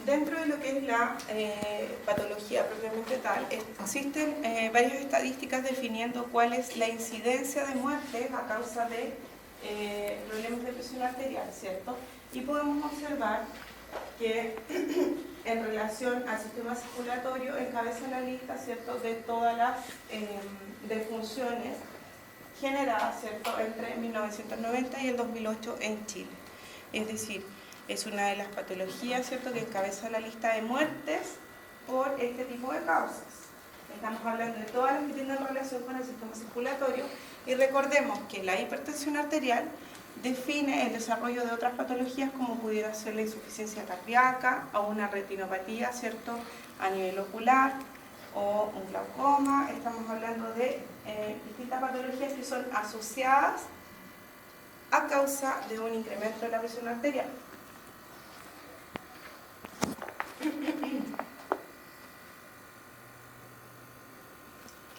dentro de lo que es la patología propiamente tal, existen varias estadísticas definiendo cuál es la incidencia de muertes a causa de problemas de presión arterial, ¿cierto? Y podemos observar que en relación al sistema circulatorio encabeza la lista, ¿cierto?, de todas las defunciones generadas, ¿cierto?, entre 1990 y el 2008 en Chile. Es decir, es una de las patologías, ¿cierto?, que encabeza la lista de muertes por este tipo de causas. Estamos hablando de todas las que tienen relación con el sistema circulatorio y recordemos que la hipertensión arterial define el desarrollo de otras patologías como pudiera ser la insuficiencia cardíaca o una retinopatía, ¿cierto?, a nivel ocular o un glaucoma. Estamos hablando de distintas patologías que son asociadas a causa de un incremento de la presión arterial.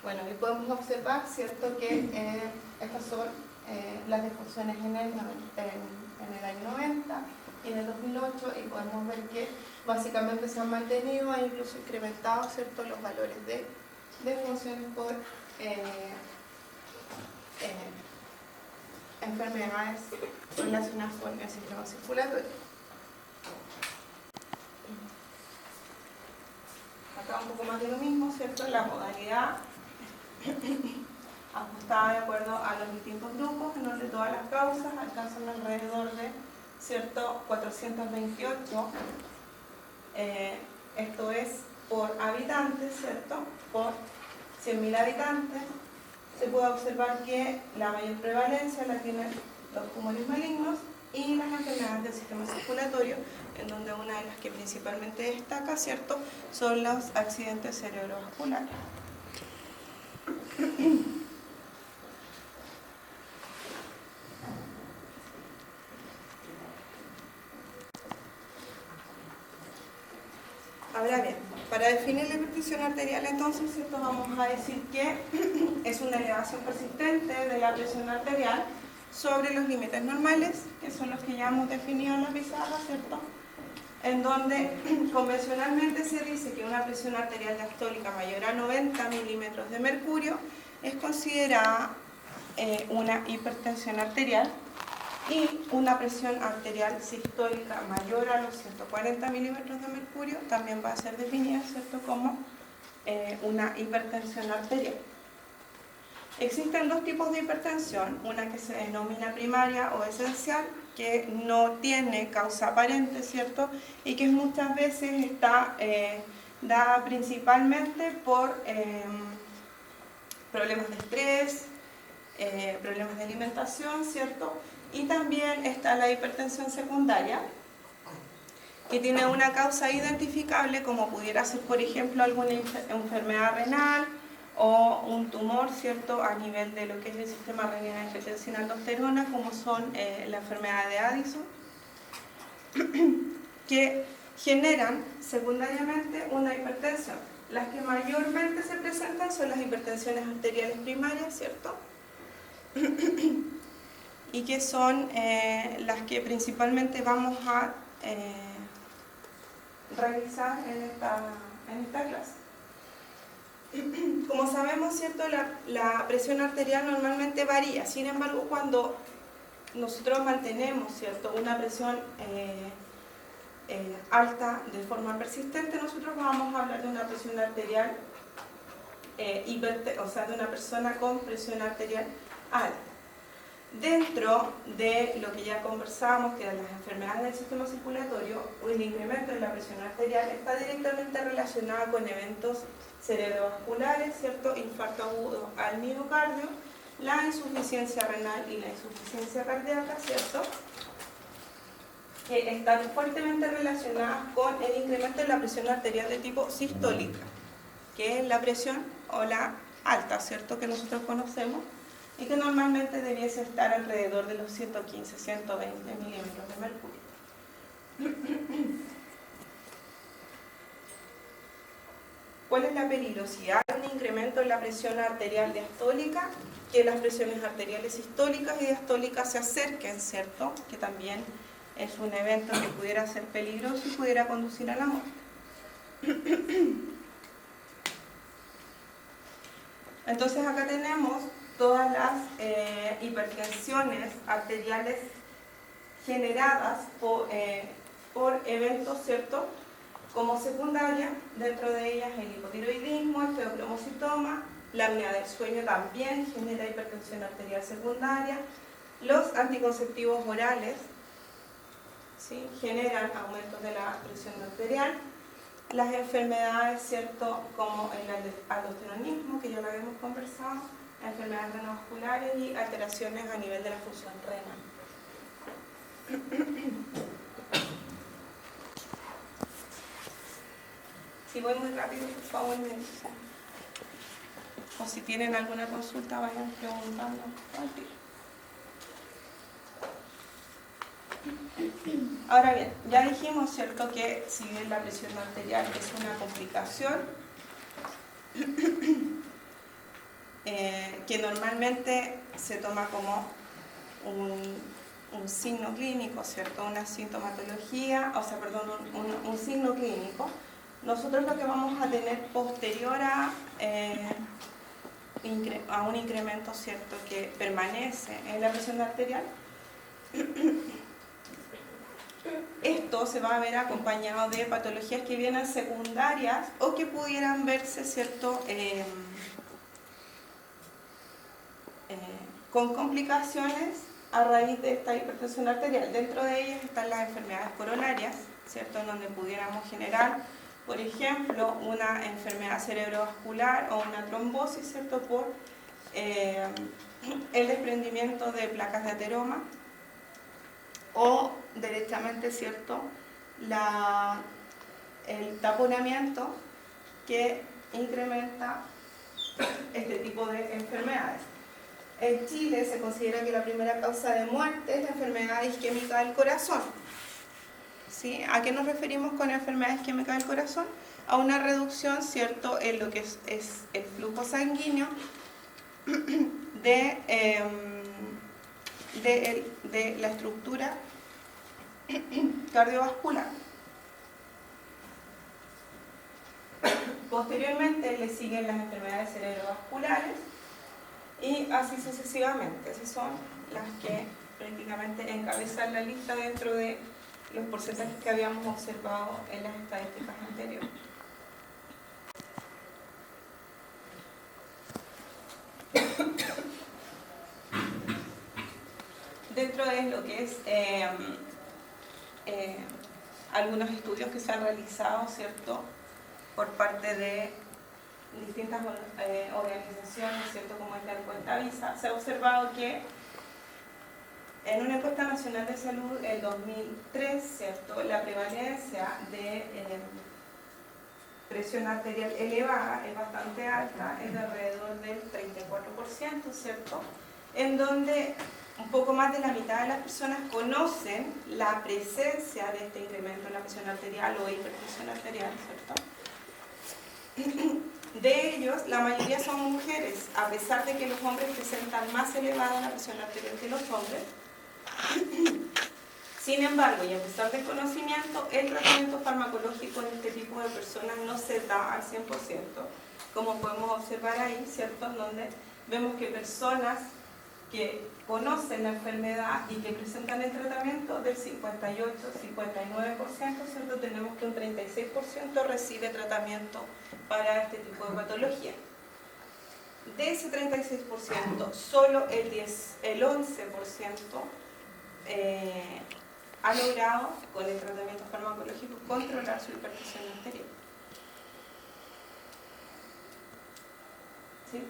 Bueno, y podemos observar, ¿cierto?, que estas son las defunciones en el año 90 y en el 2008, y podemos ver que básicamente se han mantenido e incluso incrementado, ¿cierto?, los valores de defunciones por enfermedades relacionadas con el sistema circulatorio. Acá un poco más de lo mismo, ¿cierto?, la modalidad ajustada de acuerdo a los distintos grupos, en donde todas las causas alcanzan alrededor de, ¿cierto?, 428, esto es por habitantes, ¿cierto?, por 100.000 habitantes. Se puede observar que la mayor prevalencia la tienen los tumores malignos y las enfermedades del sistema circulatorio, en donde una de las que principalmente destaca, ¿cierto?, son los accidentes cerebrovasculares. Ahora bien, para definir la hipertensión arterial, entonces, ¿cierto?, vamos a decir que es una elevación persistente de la presión arterial sobre los límites normales, que son los que ya hemos definido en la pizarra, ¿cierto?, en donde convencionalmente se dice que una presión arterial diastólica mayor a 90 milímetros de mercurio es considerada una hipertensión arterial, y una presión arterial sistólica mayor a los 140 milímetros de mercurio también va a ser definida, ¿cierto?, como una hipertensión arterial. Existen dos tipos de hipertensión, una que se denomina primaria o esencial, que no tiene causa aparente, ¿cierto?, y que muchas veces está dada principalmente por problemas de estrés, problemas de alimentación, ¿cierto? Y también está la hipertensión secundaria, que tiene una causa identificable, como pudiera ser, por ejemplo, alguna enfermedad renal o un tumor, ¿cierto?, a nivel de lo que es el sistema renina-angiotensina-aldosterona, como son la enfermedad de Addison, que generan secundariamente una hipertensión. Las que mayormente se presentan son las hipertensiones arteriales primarias, ¿cierto?, y que son las que principalmente vamos a realizar en esta clase. Como sabemos, ¿cierto?, la presión arterial normalmente varía. Sin embargo, cuando nosotros mantenemos, ¿cierto?, una presión alta de forma persistente, nosotros vamos a hablar de una presión arterial o sea, de una persona con presión arterial alta. Dentro de lo que ya conversamos, que eran las enfermedades del sistema circulatorio, el incremento de la presión arterial está directamente relacionada con eventos cerebrovasculares, ¿cierto?, infarto agudo al miocardio, la insuficiencia renal y la insuficiencia cardíaca, ¿cierto?, que están fuertemente relacionadas con el incremento de la presión arterial de tipo sistólica, que es la presión o la alta, ¿cierto?, que nosotros conocemos, y que normalmente debiese estar alrededor de los 115, 120 milímetros de mercurio. ¿Cuál es la peligrosidad de un incremento en la presión arterial diastólica? Que las presiones arteriales sistólicas y diastólicas se acerquen, ¿cierto?, que también es un evento que pudiera ser peligroso y pudiera conducir a la muerte. Entonces acá tenemos todas las hipertensiones arteriales generadas por eventos, ¿cierto?, como secundaria, dentro de ellas el hipotiroidismo, el feocromocitoma, la apnea del sueño también genera hipertensión arterial secundaria, los anticonceptivos orales, ¿sí?, generan aumentos de la presión arterial, las enfermedades, ¿cierto?, como el aldosteronismo, que ya lo habíamos conversado, enfermedades renovasculares y alteraciones a nivel de la función renal. Si voy muy rápido, por favor, me dicen. O si tienen alguna consulta, vayan preguntando. Ahora bien, ya dijimos, ¿cierto?, que si bien la presión arterial es una complicación que normalmente se toma como un signo clínico, ¿cierto?, una sintomatología, un signo clínico. Nosotros lo que vamos a tener posterior a un incremento, ¿cierto?, que permanece en la presión arterial, esto se va a ver acompañado de patologías que vienen secundarias o que pudieran verse, ¿cierto?, con complicaciones a raíz de esta hipertensión arterial. Dentro de ellas están las enfermedades coronarias, ¿cierto?, en donde pudiéramos generar, por ejemplo, una enfermedad cerebrovascular o una trombosis, ¿cierto?, por el desprendimiento de placas de ateroma, o derechamente, ¿cierto?, el taponamiento que incrementa este tipo de enfermedades. En Chile se considera que la primera causa de muerte es la enfermedad isquémica del corazón. ¿Sí? ¿A qué nos referimos con enfermedad isquémica del corazón? A una reducción, ¿cierto?, en lo que es el flujo sanguíneo de la estructura cardiovascular. Posteriormente le siguen las enfermedades cerebrovasculares y así sucesivamente. Esas son las que prácticamente encabezan la lista dentro de los porcentajes que habíamos observado en las estadísticas anteriores. Dentro de lo que es algunos estudios que se han realizado, ¿cierto?, por parte de distintas organizaciones, ¿cierto?, como es la encuesta VISA, se ha observado que en una encuesta nacional de salud en 2003, ¿cierto?, la prevalencia de presión arterial elevada es bastante alta, es de alrededor del 34%, ¿cierto?, en donde un poco más de la mitad de las personas conocen la presencia de este incremento en la presión arterial o hipertensión arterial, ¿cierto? De ellos, la mayoría son mujeres, a pesar de que los hombres presentan más elevada la presión arterial que los hombres. Sin embargo, y a pesar del conocimiento, el tratamiento farmacológico en este tipo de personas no se da al 100%, como podemos observar ahí, ¿cierto?, donde vemos que personas que conocen la enfermedad y que presentan el tratamiento del 58-59%, ¿cierto?, tenemos que un 36% recibe tratamiento para este tipo de patología. De ese 36%, solo el 11% ha logrado, con el tratamiento farmacológico, controlar su hipertensión arterial. ¿Sí?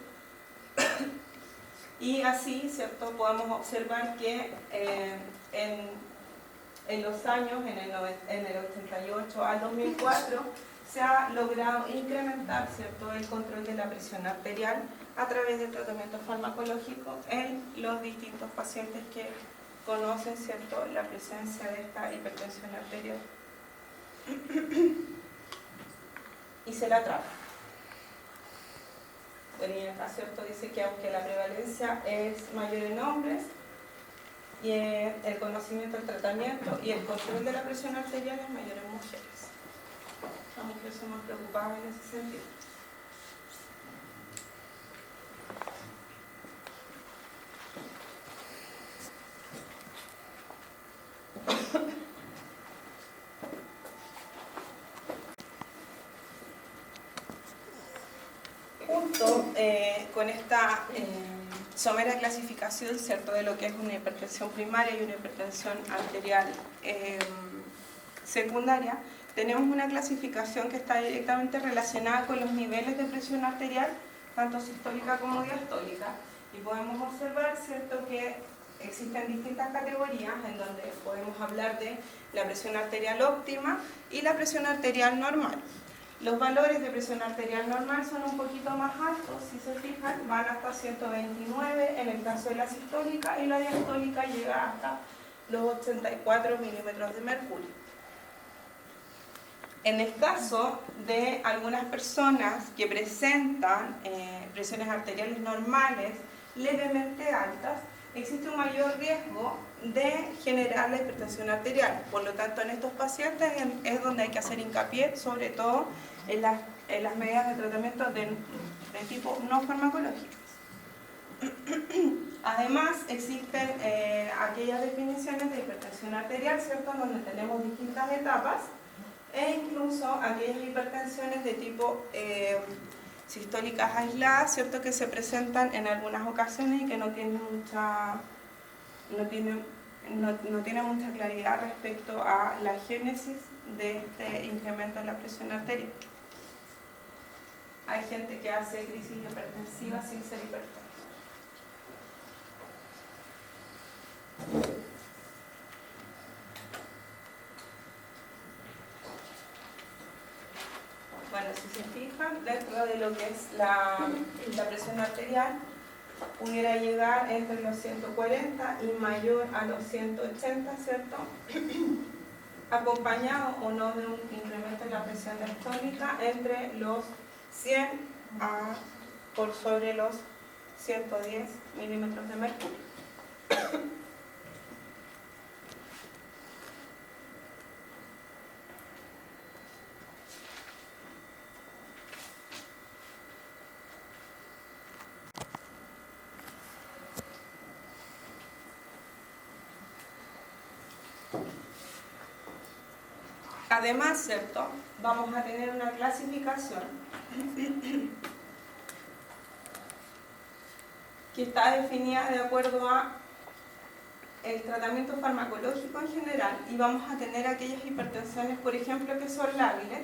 Y así, ¿cierto?, podemos observar que en los años, en el 88 al 2004, se ha logrado incrementar, ¿cierto?, el control de la presión arterial a través del tratamiento farmacológico en los distintos pacientes que conocen, ¿cierto?, la presencia de esta hipertensión arterial y se la trata. Bueno, y acá, ¿cierto?, dice que aunque la prevalencia es mayor en hombres, y el conocimiento del tratamiento y el control de la presión arterial es mayor en mujeres. Las mujeres son más preocupadas en ese sentido. Junto con esta somera clasificación, ¿cierto?, de lo que es una hipertensión primaria y una hipertensión arterial secundaria, tenemos una clasificación que está directamente relacionada con los niveles de presión arterial, tanto sistólica como diastólica, y podemos observar, ¿cierto?, que existen distintas categorías en donde podemos hablar de la presión arterial óptima y la presión arterial normal. Los valores de presión arterial normal son un poquito más altos, si se fijan, van hasta 129 en el caso de la sistólica, y la diastólica llega hasta los 84 milímetros de mercurio. En el caso de algunas personas que presentan presiones arteriales normales levemente altas, existe un mayor riesgo de generar la hipertensión arterial. Por lo tanto, en estos pacientes es donde hay que hacer hincapié, sobre todo en las medidas de tratamiento de tipo no farmacológicas. Además, existen aquellas definiciones de hipertensión arterial, ¿cierto?, donde tenemos distintas etapas, e incluso aquellas hipertensiones de tipo sistólicas aisladas, ¿cierto?, que se presentan en algunas ocasiones y que no tienen mucha claridad respecto a la génesis de este incremento en la presión arterial. Hay gente que hace crisis hipertensiva sin ser hipertensa. Bueno, si se fijan, dentro de lo que es la presión arterial, pudiera llegar entre los 140 y mayor a los 180, ¿cierto?, acompañado o no de un incremento en la presión diastólica entre los 100 a por sobre los 110 milímetros de mercurio. Además, ¿cierto?, vamos a tener una clasificación que está definida de acuerdo a el tratamiento farmacológico en general, y vamos a tener aquellas hipertensiones, por ejemplo, que son lábiles,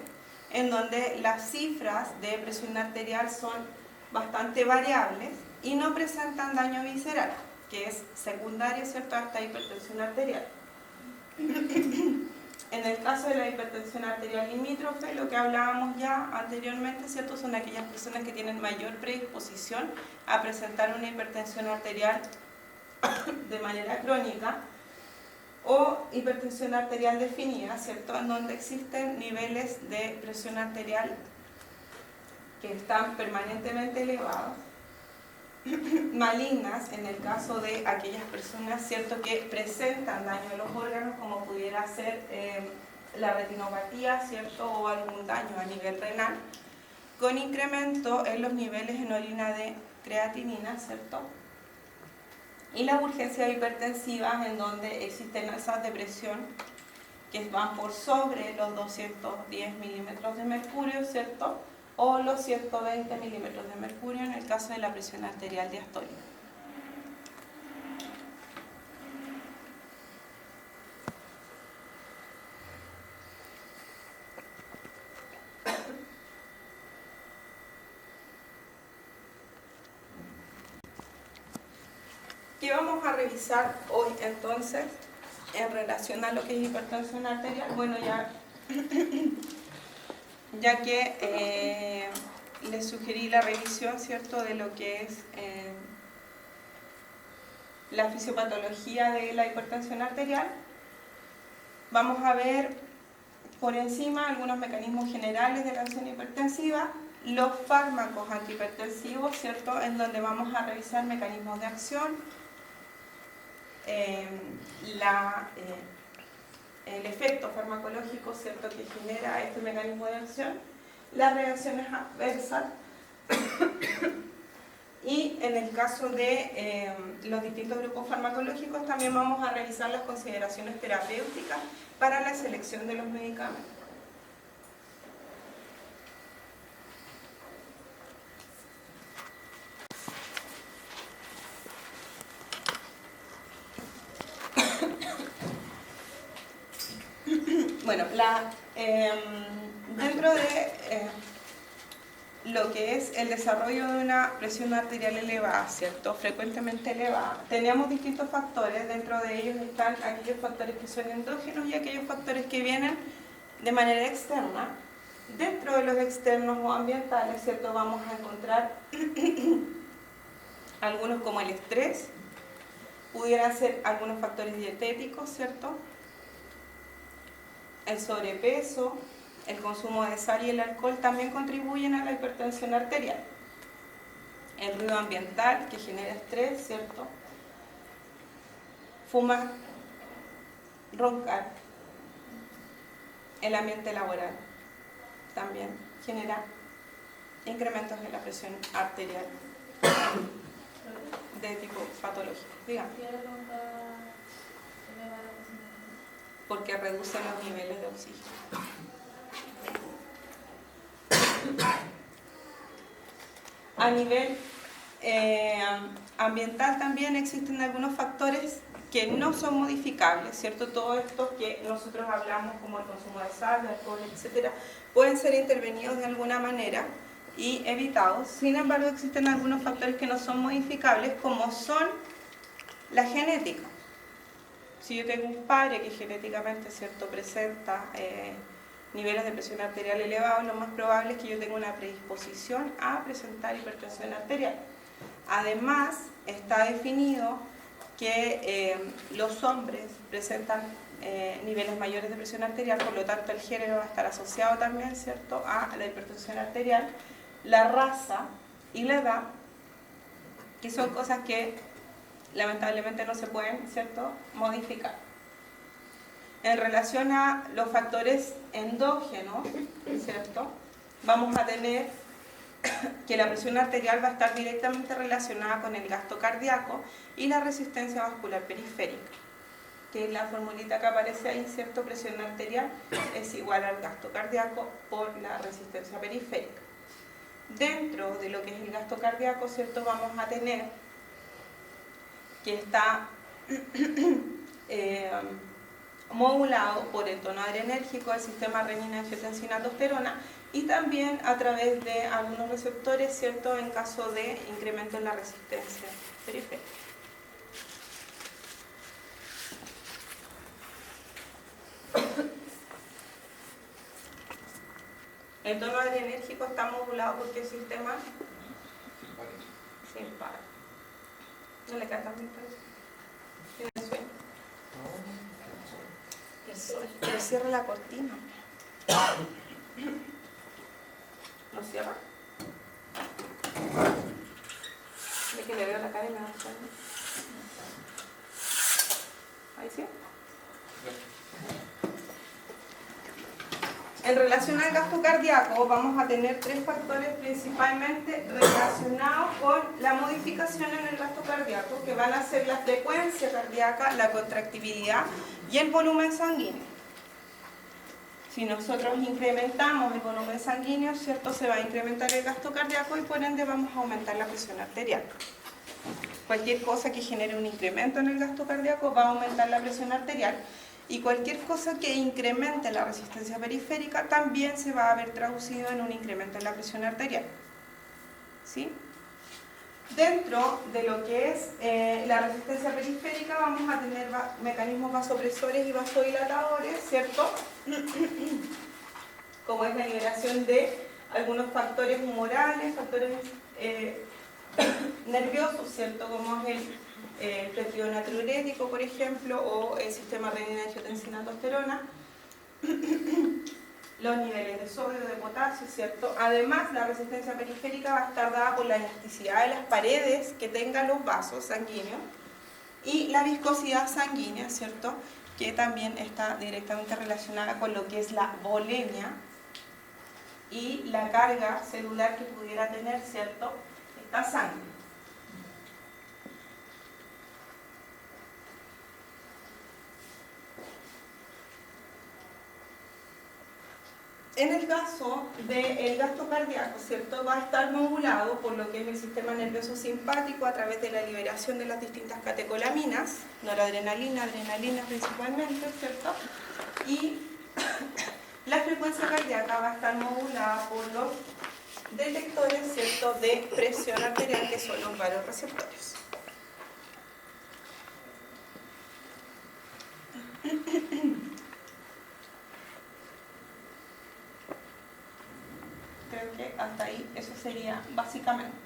en donde las cifras de presión arterial son bastante variables y no presentan daño visceral, que es secundario, ¿cierto?, a esta hipertensión arterial. En el caso de la hipertensión arterial limítrofe, lo que hablábamos ya anteriormente, ¿cierto?, son aquellas personas que tienen mayor predisposición a presentar una hipertensión arterial de manera crónica, o hipertensión arterial definida, ¿cierto?, en donde existen niveles de presión arterial que están permanentemente elevados, malignas en el caso de aquellas personas, ¿cierto?, que presentan daño a los órganos, como pudiera ser la retinopatía, ¿cierto?, o algún daño a nivel renal, con incremento en los niveles en orina de creatinina, ¿cierto?, y las urgencias hipertensivas, en donde existen alzas de presión que van por sobre los 210 milímetros de mercurio, ¿cierto?, o los 120 milímetros de mercurio en el caso de la presión arterial diastólica. ¿Qué vamos a revisar hoy entonces en relación a lo que es hipertensión arterial? Bueno, ya que les sugerí la revisión, ¿cierto?, de lo que es la fisiopatología de la hipertensión arterial, vamos a ver por encima algunos mecanismos generales de la acción hipertensiva, los fármacos antihipertensivos, ¿cierto?, en donde vamos a revisar mecanismos de acción, el efecto farmacológico, ¿cierto?, que genera este mecanismo de acción, las reacciones adversas y en el caso de los distintos grupos farmacológicos también vamos a revisar las consideraciones terapéuticas para la selección de los medicamentos. Bueno, dentro de lo que es el desarrollo de una presión arterial elevada, ¿cierto?, frecuentemente elevada, tenemos distintos factores. Dentro de ellos están aquellos factores que son endógenos y aquellos factores que vienen de manera externa. Dentro de los externos o ambientales, ¿cierto?, vamos a encontrar algunos como el estrés, pudieran ser algunos factores dietéticos, ¿cierto?, el sobrepeso, el consumo de sal y el alcohol también contribuyen a la hipertensión arterial. El ruido ambiental que genera estrés, ¿cierto? Fumar, roncar. El ambiente laboral también genera incrementos en la presión arterial de tipo patológico. Dígame. Porque reduce los niveles de oxígeno. A nivel ambiental también existen algunos factores que no son modificables, ¿cierto? Todos estos que nosotros hablamos, como el consumo de sal, de alcohol, etcétera, pueden ser intervenidos de alguna manera y evitados. Sin embargo, existen algunos factores que no son modificables, como son la genética. Si yo tengo un padre que genéticamente, ¿cierto?, presenta niveles de presión arterial elevados, lo más probable es que yo tenga una predisposición a presentar hipertensión arterial. Además, está definido que los hombres presentan niveles mayores de presión arterial, por lo tanto el género va a estar asociado también, ¿cierto?, a la hipertensión arterial, la raza y la edad, que son cosas que lamentablemente no se pueden, ¿cierto?, modificar. En relación a los factores endógenos, ¿cierto?, vamos a tener que la presión arterial va a estar directamente relacionada con el gasto cardíaco y la resistencia vascular periférica, que es la formulita que aparece ahí, ¿cierto? Presión arterial es igual al gasto cardíaco por la resistencia periférica. Dentro de lo que es el gasto cardíaco, ¿cierto?, vamos a tener que está modulado por el tono adrenérgico del sistema renina-angiotensina-aldosterona y también a través de algunos receptores, ¿cierto?, en caso de incremento en la resistencia periférica. El tono adrenérgico está modulado por qué sistema? Sin par. ¿No le cantas bien por eso? ¿Tiene sueño? El sol. Pero cierra la cortina. ¿Lo cierra? De que le veo la cara y me da sueño. ¿Ahí sí? En relación al gasto cardíaco, vamos a tener tres factores principalmente relacionados con la modificación en el gasto cardíaco, que van a ser la frecuencia cardíaca, la contractibilidad y el volumen sanguíneo. Si nosotros incrementamos el volumen sanguíneo, ¿cierto?, se va a incrementar el gasto cardíaco y por ende vamos a aumentar la presión arterial. Cualquier cosa que genere un incremento en el gasto cardíaco va a aumentar la presión arterial. Y cualquier cosa que incremente la resistencia periférica también se va a ver traducido en un incremento en la presión arterial. ¿Sí? Dentro de lo que es la resistencia periférica vamos a tener mecanismos vasopresores y vasodilatadores, ¿cierto? Como es la liberación de algunos factores humorales, factores nerviosos, ¿cierto? Como es el péptido natriurético, por ejemplo, o el sistema renina-angiotensina-aldosterona, los niveles de sodio, de potasio, ¿cierto? Además, la resistencia periférica va a estar dada por la elasticidad de las paredes que tengan los vasos sanguíneos y la viscosidad sanguínea, ¿cierto?, que también está directamente relacionada con lo que es la volemia y la carga celular que pudiera tener, ¿cierto?, esta sangre. En el caso del gasto cardíaco, ¿cierto?, va a estar modulado por lo que es el sistema nervioso simpático a través de la liberación de las distintas catecolaminas, noradrenalina, adrenalina principalmente, ¿cierto? Y la frecuencia cardíaca va a estar modulada por los detectores, ¿cierto?, de presión arterial, que son los varoreceptores. Creo que hasta ahí eso sería básicamente.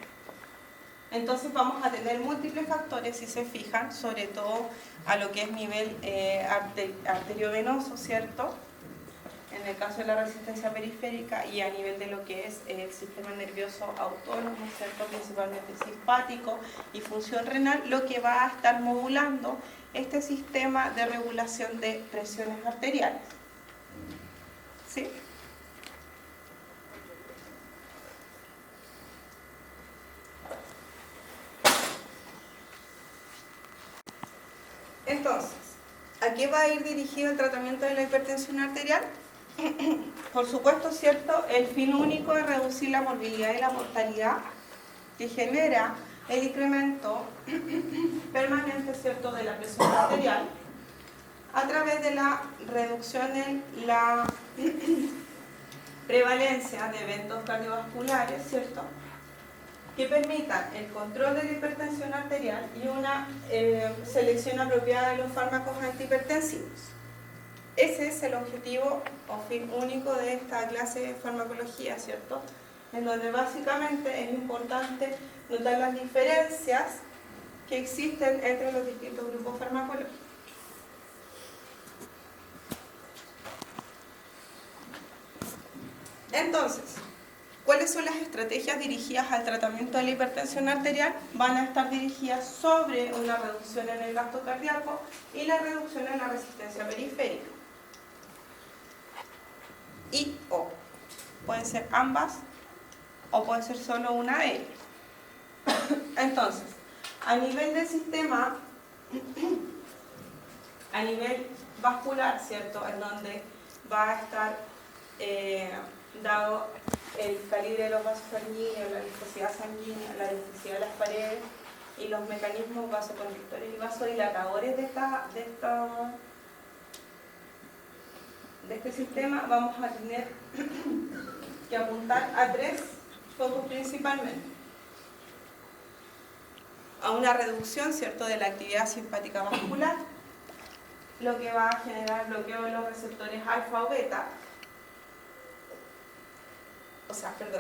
Entonces vamos a tener múltiples factores, si se fijan, sobre todo a lo que es nivel arteriovenoso, ¿cierto?, en el caso de la resistencia periférica, y a nivel de lo que es el sistema nervioso autónomo, ¿cierto?, principalmente simpático y función renal, lo que va a estar modulando este sistema de regulación de presiones arteriales. ¿Sí? Entonces, ¿a qué va a ir dirigido el tratamiento de la hipertensión arterial? Por supuesto, ¿cierto?, el fin único es reducir la morbilidad y la mortalidad que genera el incremento permanente, ¿cierto?, de la presión arterial a través de la reducción en la prevalencia de eventos cardiovasculares, ¿cierto?, que permitan el control de la hipertensión arterial y una selección apropiada de los fármacos antihipertensivos. Ese es el objetivo o fin único de esta clase de farmacología, ¿cierto?, en donde básicamente es importante notar las diferencias que existen entre los distintos grupos farmacológicos. Entonces, ¿cuáles son las estrategias dirigidas al tratamiento de la hipertensión arterial? Van a estar dirigidas sobre una reducción en el gasto cardíaco y la reducción en la resistencia periférica. Y o pueden ser ambas o puede ser solo una de ellas. Entonces, a nivel del sistema, a nivel vascular, ¿cierto?, en donde va a estar dado el calibre de los vasos sanguíneos, la viscosidad sanguínea, la densidad de las paredes y los mecanismos vasoconstrictores y vasodilatadores de este sistema, vamos a tener que apuntar a tres focos principalmente. A una reducción, ¿cierto?, de la actividad simpática vascular, lo que va a generar bloqueo de los receptores alfa o beta,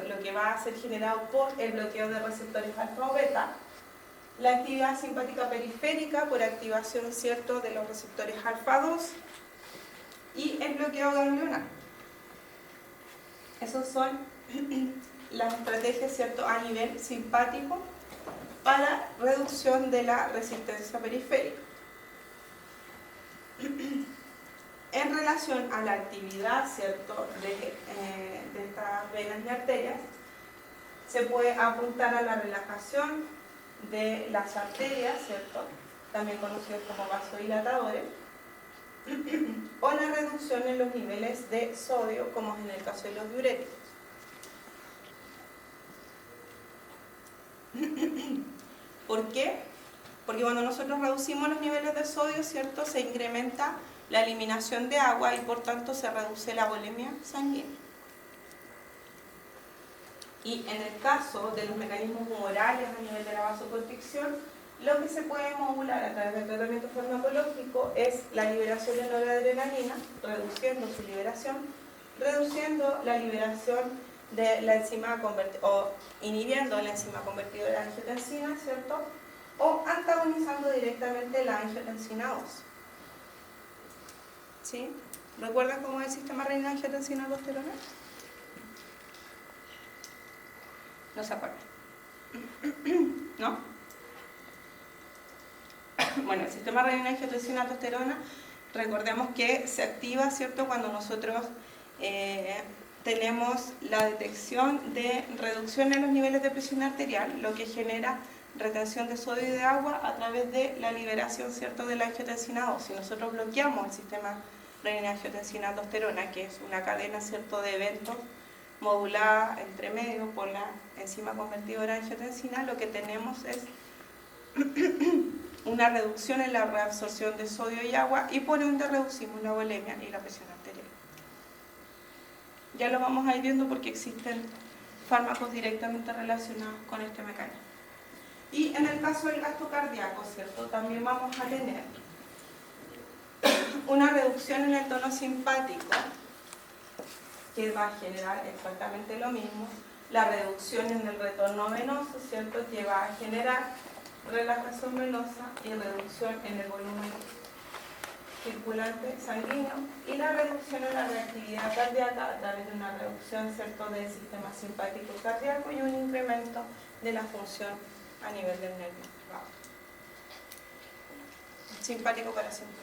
lo que va a ser generado por el bloqueo de receptores alfa o beta, la actividad simpática periférica por activación, ¿cierto?, de los receptores alfa 2 y el bloqueo ganglionar. Esas son las estrategias, ¿cierto?, a nivel simpático para reducción de la resistencia periférica. En relación a la actividad, ¿cierto?, de estas venas y arterias, se puede apuntar a la relajación de las arterias, ¿cierto?, también conocidos como vasodilatadores, o la reducción en los niveles de sodio, como es en el caso de los diuréticos. ¿Por qué? Porque cuando nosotros reducimos los niveles de sodio, ¿cierto?, se incrementa la eliminación de agua y por tanto se reduce la volemia sanguínea. Y en el caso de los mecanismos humorales a nivel de la vasoconstricción, lo que se puede modular a través del tratamiento farmacológico es la liberación de noradrenalina, reduciendo su liberación, reduciendo la liberación de la enzima o inhibiendo la enzima convertidora de angiotensina, ¿cierto?, o antagonizando directamente la angiotensina 2. ¿Sí? ¿Recuerdan cómo es el sistema renina-angiotensina-aldosterona? ¿No se acuerdan? ¿No? Bueno, el sistema renina-angiotensina-aldosterona, recordemos que se activa, ¿cierto?, cuando nosotros tenemos la detección de reducción en los niveles de presión arterial, lo que genera retención de sodio y de agua a través de la liberación, ¿cierto?, de la angiotensina 2. Si nosotros bloqueamos el sistema renina-angiotensina-aldosterona, que es una cadena, ¿cierto?, de eventos modulada entre medio por la enzima convertidora de angiotensina, lo que tenemos es una reducción en la reabsorción de sodio y agua y por ende reducimos la volemia y la presión arterial. Ya lo vamos a ir viendo porque existen fármacos directamente relacionados con este mecanismo. Y en el caso del gasto cardíaco, ¿cierto?, también vamos a tener una reducción en el tono simpático, que va a generar exactamente lo mismo, la reducción en el retorno venoso, ¿cierto?, que va a generar relajación venosa y reducción en el volumen circulante sanguíneo, y la reducción en la reactividad cardíaca a través de una reducción, ¿cierto?, del sistema simpático cardíaco y un incremento de la función a nivel del nervio vago. Simpático parasimpático.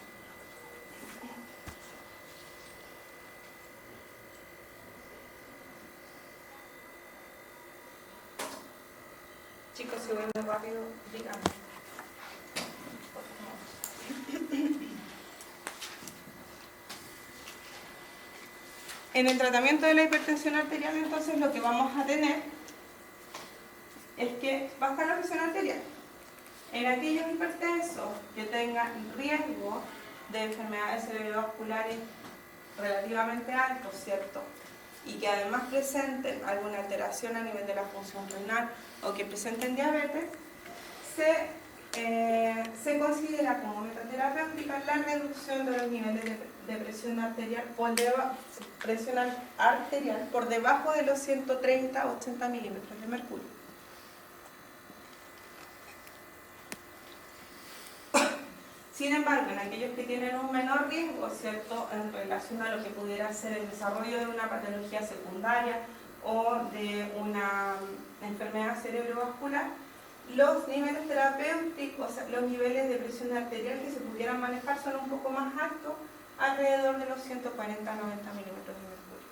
Chicos, si voy muy rápido, díganme. En el tratamiento de la hipertensión arterial, entonces, lo que vamos a tener es que baja la presión arterial. En aquellos hipertensos que tengan riesgo de enfermedades cerebrovasculares relativamente altos, ¿cierto?, y que además presenten alguna alteración a nivel de la función renal o que presenten diabetes, se considera como metaterapéutica la reducción de los niveles de presión arterial por debajo de los 130-80 milímetros de mercurio. Sin embargo, en aquellos que tienen un menor riesgo, ¿cierto?, en relación a lo que pudiera ser el desarrollo de una patología secundaria o de una enfermedad cerebrovascular, los niveles terapéuticos, los niveles de presión arterial que se pudieran manejar son un poco más altos, alrededor de los 140-90 milímetros de mercurio.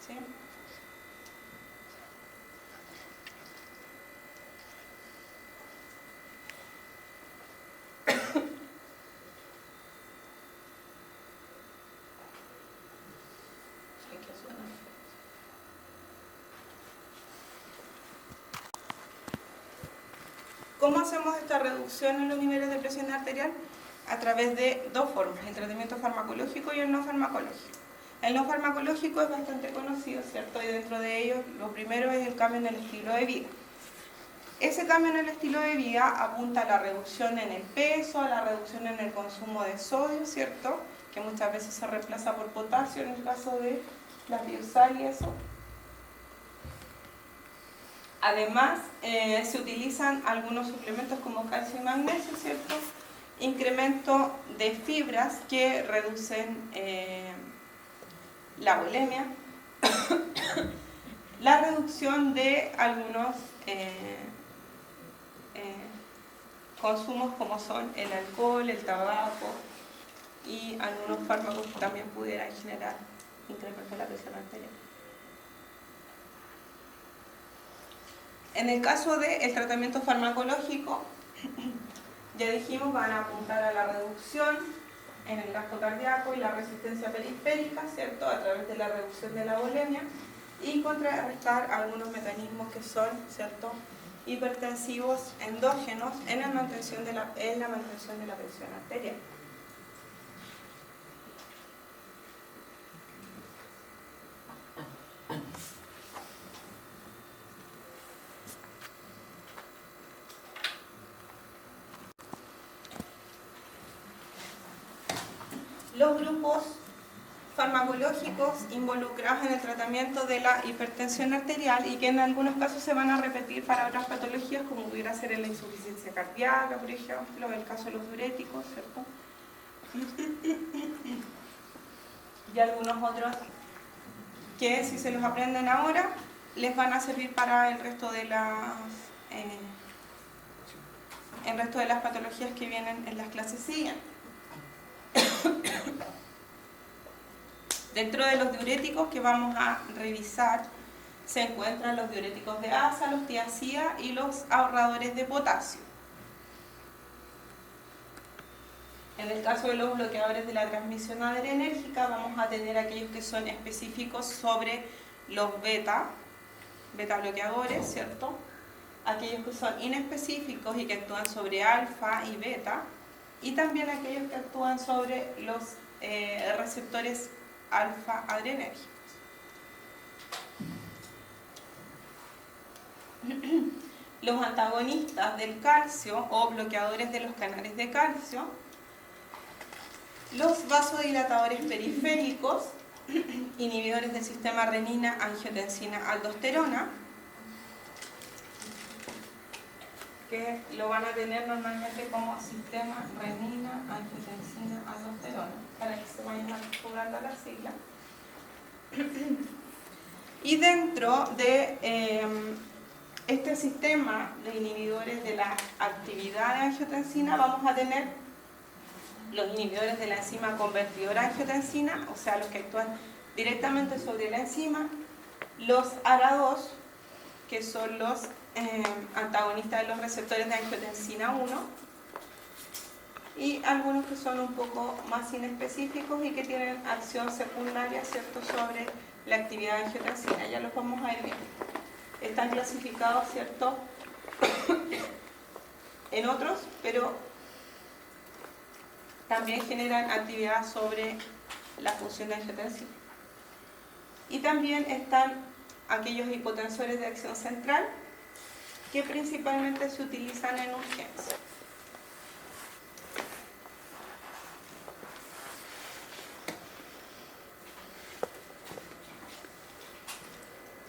¿Sí? ¿Cómo hacemos esta reducción en los niveles de presión arterial? A través de dos formas, el tratamiento farmacológico y el no farmacológico. El no farmacológico es bastante conocido, ¿cierto? Y dentro de ellos, lo primero es el cambio en el estilo de vida. Ese cambio en el estilo de vida apunta a la reducción en el peso, a la reducción en el consumo de sodio, ¿cierto?, que muchas veces se reemplaza por potasio en el caso de la biosal y eso. Además, se utilizan algunos suplementos como calcio y magnesio, ¿cierto?, incremento de fibras que reducen la bulimia, la reducción de algunos consumos como son el alcohol, el tabaco y algunos fármacos que también pudieran generar incremento de la presión arterial. En el caso del tratamiento farmacológico, ya dijimos, van a apuntar a la reducción en el gasto cardíaco y la resistencia periférica, ¿cierto?, a través de la reducción de la bulimia, y contrarrestar algunos mecanismos que son, ¿cierto?, hipertensivos endógenos en la mantención de la presión arterial. Los grupos farmacológicos involucrados en el tratamiento de la hipertensión arterial y que en algunos casos se van a repetir para otras patologías, como pudiera ser la insuficiencia cardíaca, por ejemplo, el caso de los diuréticos, ¿cierto? Y algunos otros que, si se los aprenden ahora, les van a servir para el resto de las el resto de las patologías que vienen en las clases siguientes. Dentro de los diuréticos que vamos a revisar se encuentran los diuréticos de asa, los tiazida y los ahorradores de potasio. En el caso de los bloqueadores de la transmisión adrenérgica vamos a tener aquellos que son específicos sobre los beta bloqueadores, ¿cierto? Aquellos que son inespecíficos y que actúan sobre alfa y beta, y también aquellos que actúan sobre los receptores alfa adrenérgicos. Los antagonistas del calcio o bloqueadores de los canales de calcio, los vasodilatadores periféricos, inhibidores del sistema renina, angiotensina, aldosterona, que lo van a tener normalmente como sistema renina, angiotensina, aldosterona, para que se vayan jugando las siglas. Y dentro de este sistema de inhibidores de la actividad de angiotensina vamos a tener los inhibidores de la enzima convertidora de angiotensina, o sea, los que actúan directamente sobre la enzima, los ARA2, que son los antagonistas de los receptores de angiotensina 1, y algunos que son un poco más inespecíficos y que tienen acción secundaria, ¿cierto?, sobre la actividad de angiotensina. Ya los vamos a ir viendo. Están clasificados, ¿cierto?, en otros, pero también generan actividad sobre la función de angiotensina. Y también están aquellos hipotensores de acción central que principalmente se utilizan en urgencia.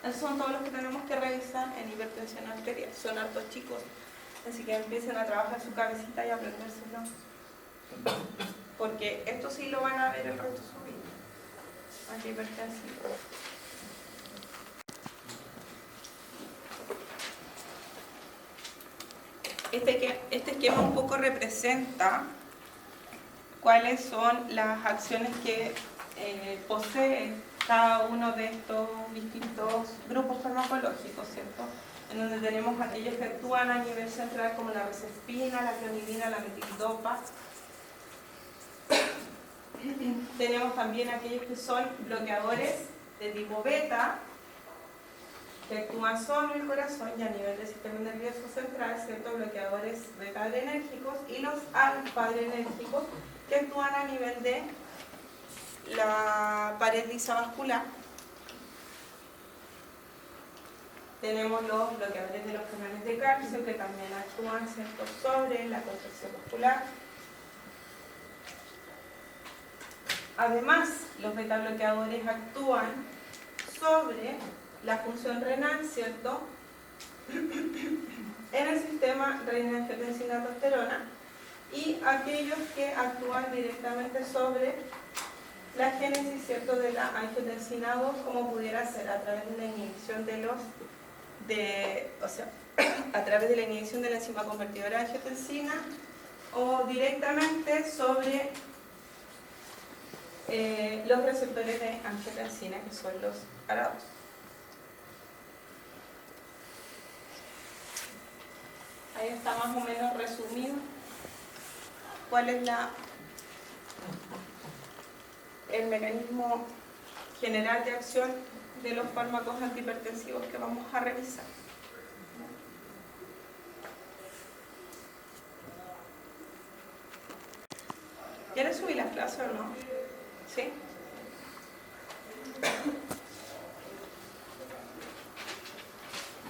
Esos son todos los que tenemos que revisar en hipertensión arterial. Son hartos chicos, así que empiecen a trabajar su cabecita y a aprendérselo. Porque esto sí lo van a ver el resto de su vida. Aquí hipertensión. Este esquema un poco representa cuáles son las acciones que posee cada uno de estos distintos grupos farmacológicos, ¿cierto? En donde tenemos aquellos que actúan a nivel central como la resespina, la clonidina, la metildopa. Tenemos también aquellos que son bloqueadores de tipo beta, que actúan solo en el corazón y a nivel del sistema nervioso central, ¿cierto? Bloqueadores beta-adrenérgicos, y los alfa-adrenérgicos, que actúan a nivel de la pared lisa vascular. Tenemos los bloqueadores de los canales de calcio, que también actúan, ¿cierto?, sobre la contracción muscular. Además, los beta-bloqueadores actúan sobre la función renal, ¿cierto?, en el sistema renina-angiotensina-aldosterona, y aquellos que actúan directamente sobre la génesis, ¿cierto?, de la angiotensina 2, como pudiera ser a través de la inhibición a través de la inhibición de la enzima convertidora de angiotensina, o directamente sobre los receptores de angiotensina, que son los ARA2. Ahí está más o menos resumido cuál es el mecanismo general de acción de los fármacos antihipertensivos que vamos a revisar. ¿Quieres subir la clase o no? ¿Sí?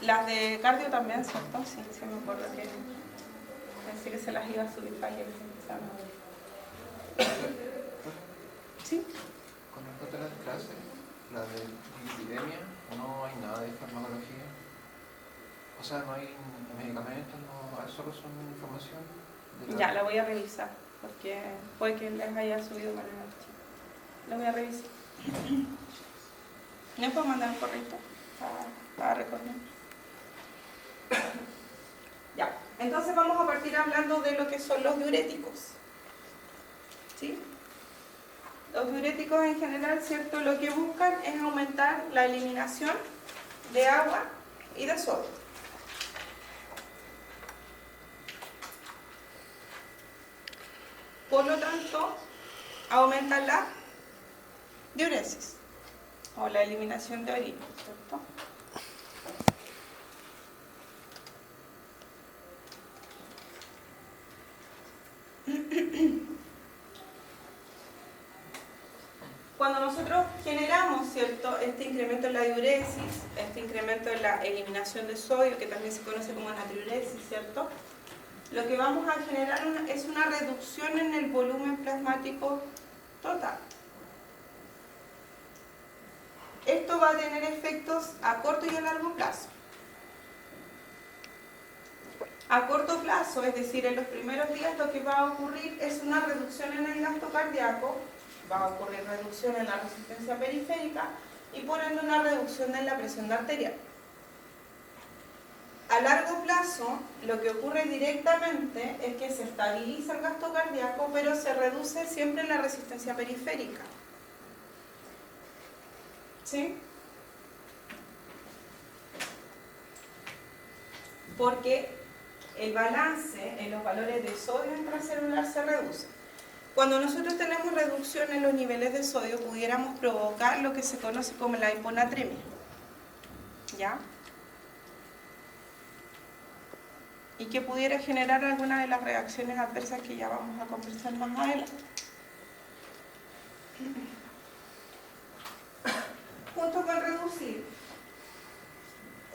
Las de cardio también, ¿cierto? Sí, sí me acuerdo que pensé que se las iba a subir para que empezaran. ¿Sí? Con respecto a las clases, la de epidemia, no hay nada de farmacología. O sea, no hay medicamentos, no, solo son información. Ya, la voy a revisar, porque puede que les haya subido mal en el archivo. La voy a revisar. ¿Me puedo mandar un correo para recordar? Ya. Entonces vamos a partir hablando de lo que son los diuréticos. ¿Sí? Los diuréticos en general, ¿cierto? Lo que buscan es aumentar la eliminación de agua y de sodio. Por lo tanto, aumentan la diuresis o la eliminación de orina, ¿cierto? Cuando nosotros generamos, ¿cierto?, este incremento en la diuresis, este incremento en la eliminación de sodio, que también se conoce como natriuresis, ¿cierto?, lo que vamos a generar es una reducción en el volumen plasmático total. Esto va a tener efectos a corto y a largo plazo. A corto plazo, es decir, en los primeros días, lo que va a ocurrir es una reducción en el gasto cardíaco, va a ocurrir reducción en la resistencia periférica y por ende una reducción en la presión arterial. A largo plazo, lo que ocurre directamente es que se estabiliza el gasto cardíaco, pero se reduce siempre la resistencia periférica. ¿Sí? Porque el balance en los valores de sodio intracelular se reduce. Cuando nosotros tenemos reducción en los niveles de sodio, pudiéramos provocar lo que se conoce como la hiponatremia. ¿Ya? Y que pudiera generar alguna de las reacciones adversas que ya vamos a conversar más adelante. Junto con reducir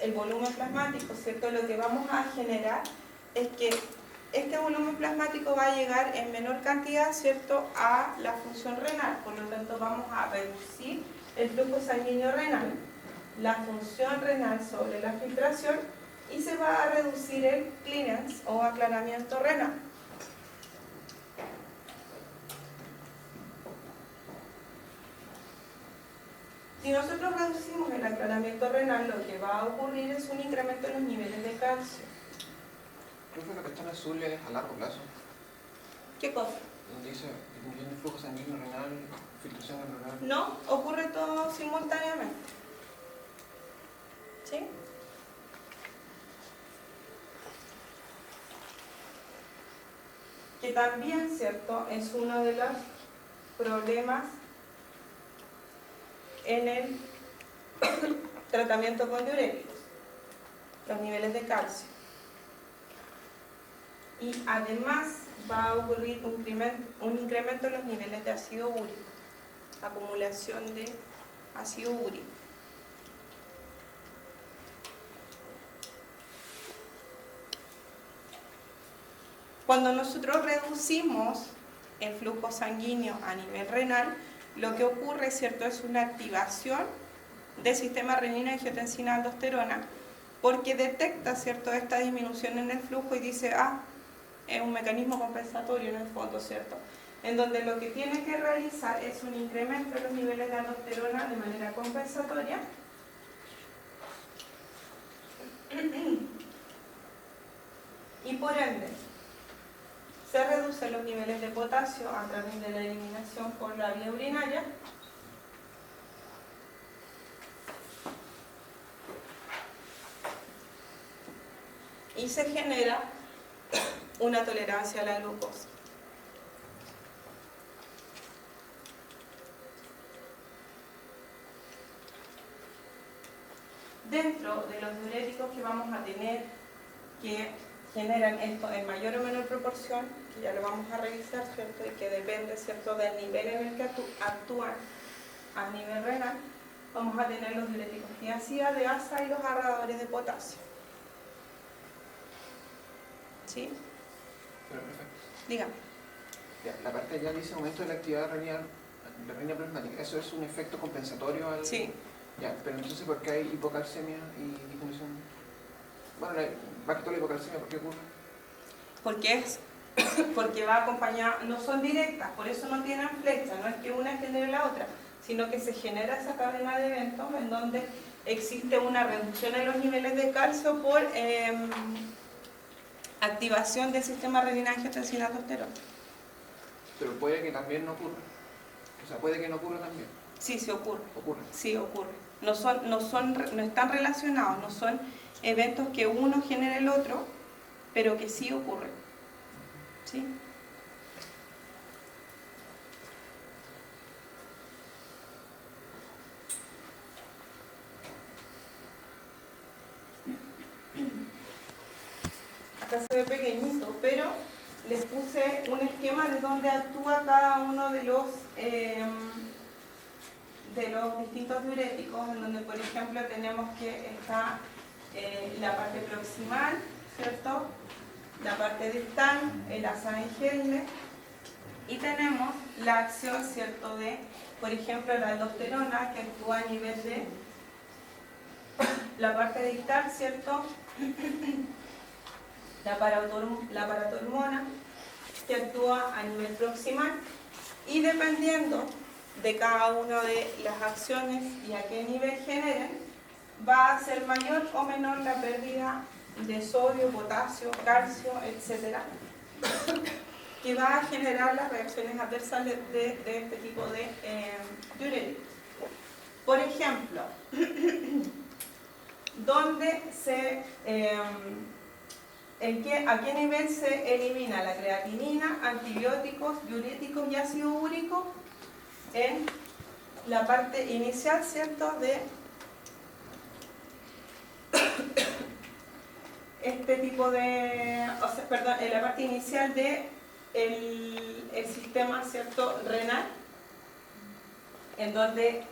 el volumen plasmático, ¿cierto? Lo que vamos a generar es que este volumen plasmático va a llegar en menor cantidad, ¿cierto?, a la función renal. Por lo tanto, vamos a reducir el flujo sanguíneo renal, la función renal sobre la filtración, y se va a reducir el clearance o aclaramiento renal. Si nosotros reducimos el aclaramiento renal, lo que va a ocurrir es un incremento en los niveles de calcio. Creo que lo que está en azul es a largo plazo. ¿Qué cosa? Donde dice disminución de flujo sanguíneo renal, filtración renal. No, ocurre todo simultáneamente. ¿Sí? Que también, ¿cierto?, es uno de los problemas en el tratamiento con diuréticos, los niveles de calcio. Y además va a ocurrir un incremento en los niveles de ácido úrico, acumulación de ácido úrico. Cuando nosotros reducimos el flujo sanguíneo a nivel renal, lo que ocurre, ¿cierto?, es una activación del sistema renina-angiotensina-aldosterona, porque detecta, ¿cierto?, esta disminución en el flujo y dice, es un mecanismo compensatorio en el fondo, ¿cierto?, en donde lo que tiene que realizar es un incremento en los niveles de aldosterona de manera compensatoria, y por ende se reducen los niveles de potasio a través de la eliminación por la vía urinaria, y se genera una tolerancia a la glucosa. Dentro de los diuréticos que vamos a tener, que generan esto en mayor o menor proporción, que ya lo vamos a revisar, ¿cierto?, y que depende, ¿cierto?, del nivel en el que actúan a nivel renal, vamos a tener los diuréticos tiazida, deasa y los agarradores de potasio. ¿Sí? Pero perfecto. Dígame. Ya, la parte ya dice aumento de la actividad renal, la renina plasmática. ¿Eso es un efecto compensatorio al...? Sí. Ya, pero entonces, ¿por qué hay hipocalcemia y disminución? Bueno, más que todo la hipocalcemia, ¿por qué ocurre? Porque va acompañada, no son directas, por eso no tienen flecha, no es que una genere la otra, sino que se genera esa cadena de eventos en donde existe una reducción en los niveles de calcio por activación del sistema renina-angiotensina-aldosterona. Pero puede que también no ocurra. O sea, puede que no ocurra también. Sí, sí ocurre. Ocurre. Sí ocurre. No están relacionados, no son eventos que uno genera el otro, pero que sí ocurren. ¿Sí? Acá se ve pequeñito, pero les puse un esquema de donde actúa cada uno de los distintos diuréticos, en donde, por ejemplo, tenemos que está la parte proximal, ¿cierto? La parte distal, el asa de Henle, y tenemos la acción, ¿cierto?, de, por ejemplo, la aldosterona, que actúa a nivel de la parte distal, ¿cierto? La paratormona, que actúa a nivel proximal, y dependiendo de cada una de las acciones y a qué nivel generen, va a ser mayor o menor la pérdida de sodio, potasio, calcio, etc., que va a generar las reacciones adversas de este tipo de diuréticos. Por ejemplo, ¿a qué nivel se elimina la creatinina, antibióticos, diuréticos y ácido úrico? En la parte inicial, ¿cierto?, de este tipo de, en la parte inicial de el sistema, ¿cierto?, renal, en donde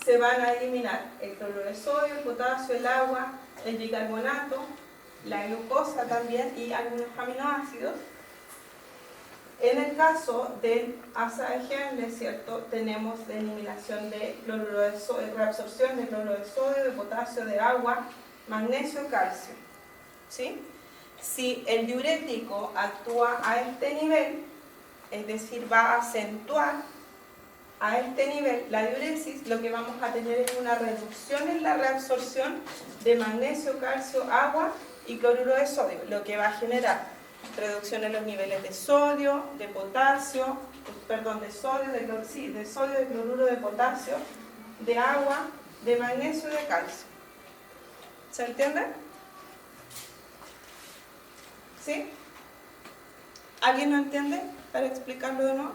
se van a eliminar el cloruro de sodio, el potasio, el agua, el bicarbonato, la glucosa también y algunos aminoácidos. En el caso del asa de Henle, ¿cierto?, tenemos la eliminación de cloruro de sodio, reabsorción de cloruro de sodio, de potasio, de agua, magnesio y calcio. ¿Sí? Si el diurético actúa a este nivel, es decir, va a acentuar a este nivel la diuresis, lo que vamos a tener es una reducción en la reabsorción de magnesio, calcio, agua y cloruro de sodio, lo que va a generar reducción en los niveles de sodio, de potasio, de sodio, de sodio, de cloruro de potasio, de agua, de magnesio y de calcio. ¿Se entiende? ¿Sí? ¿Alguien no entiende? Para explicarlo de nuevo.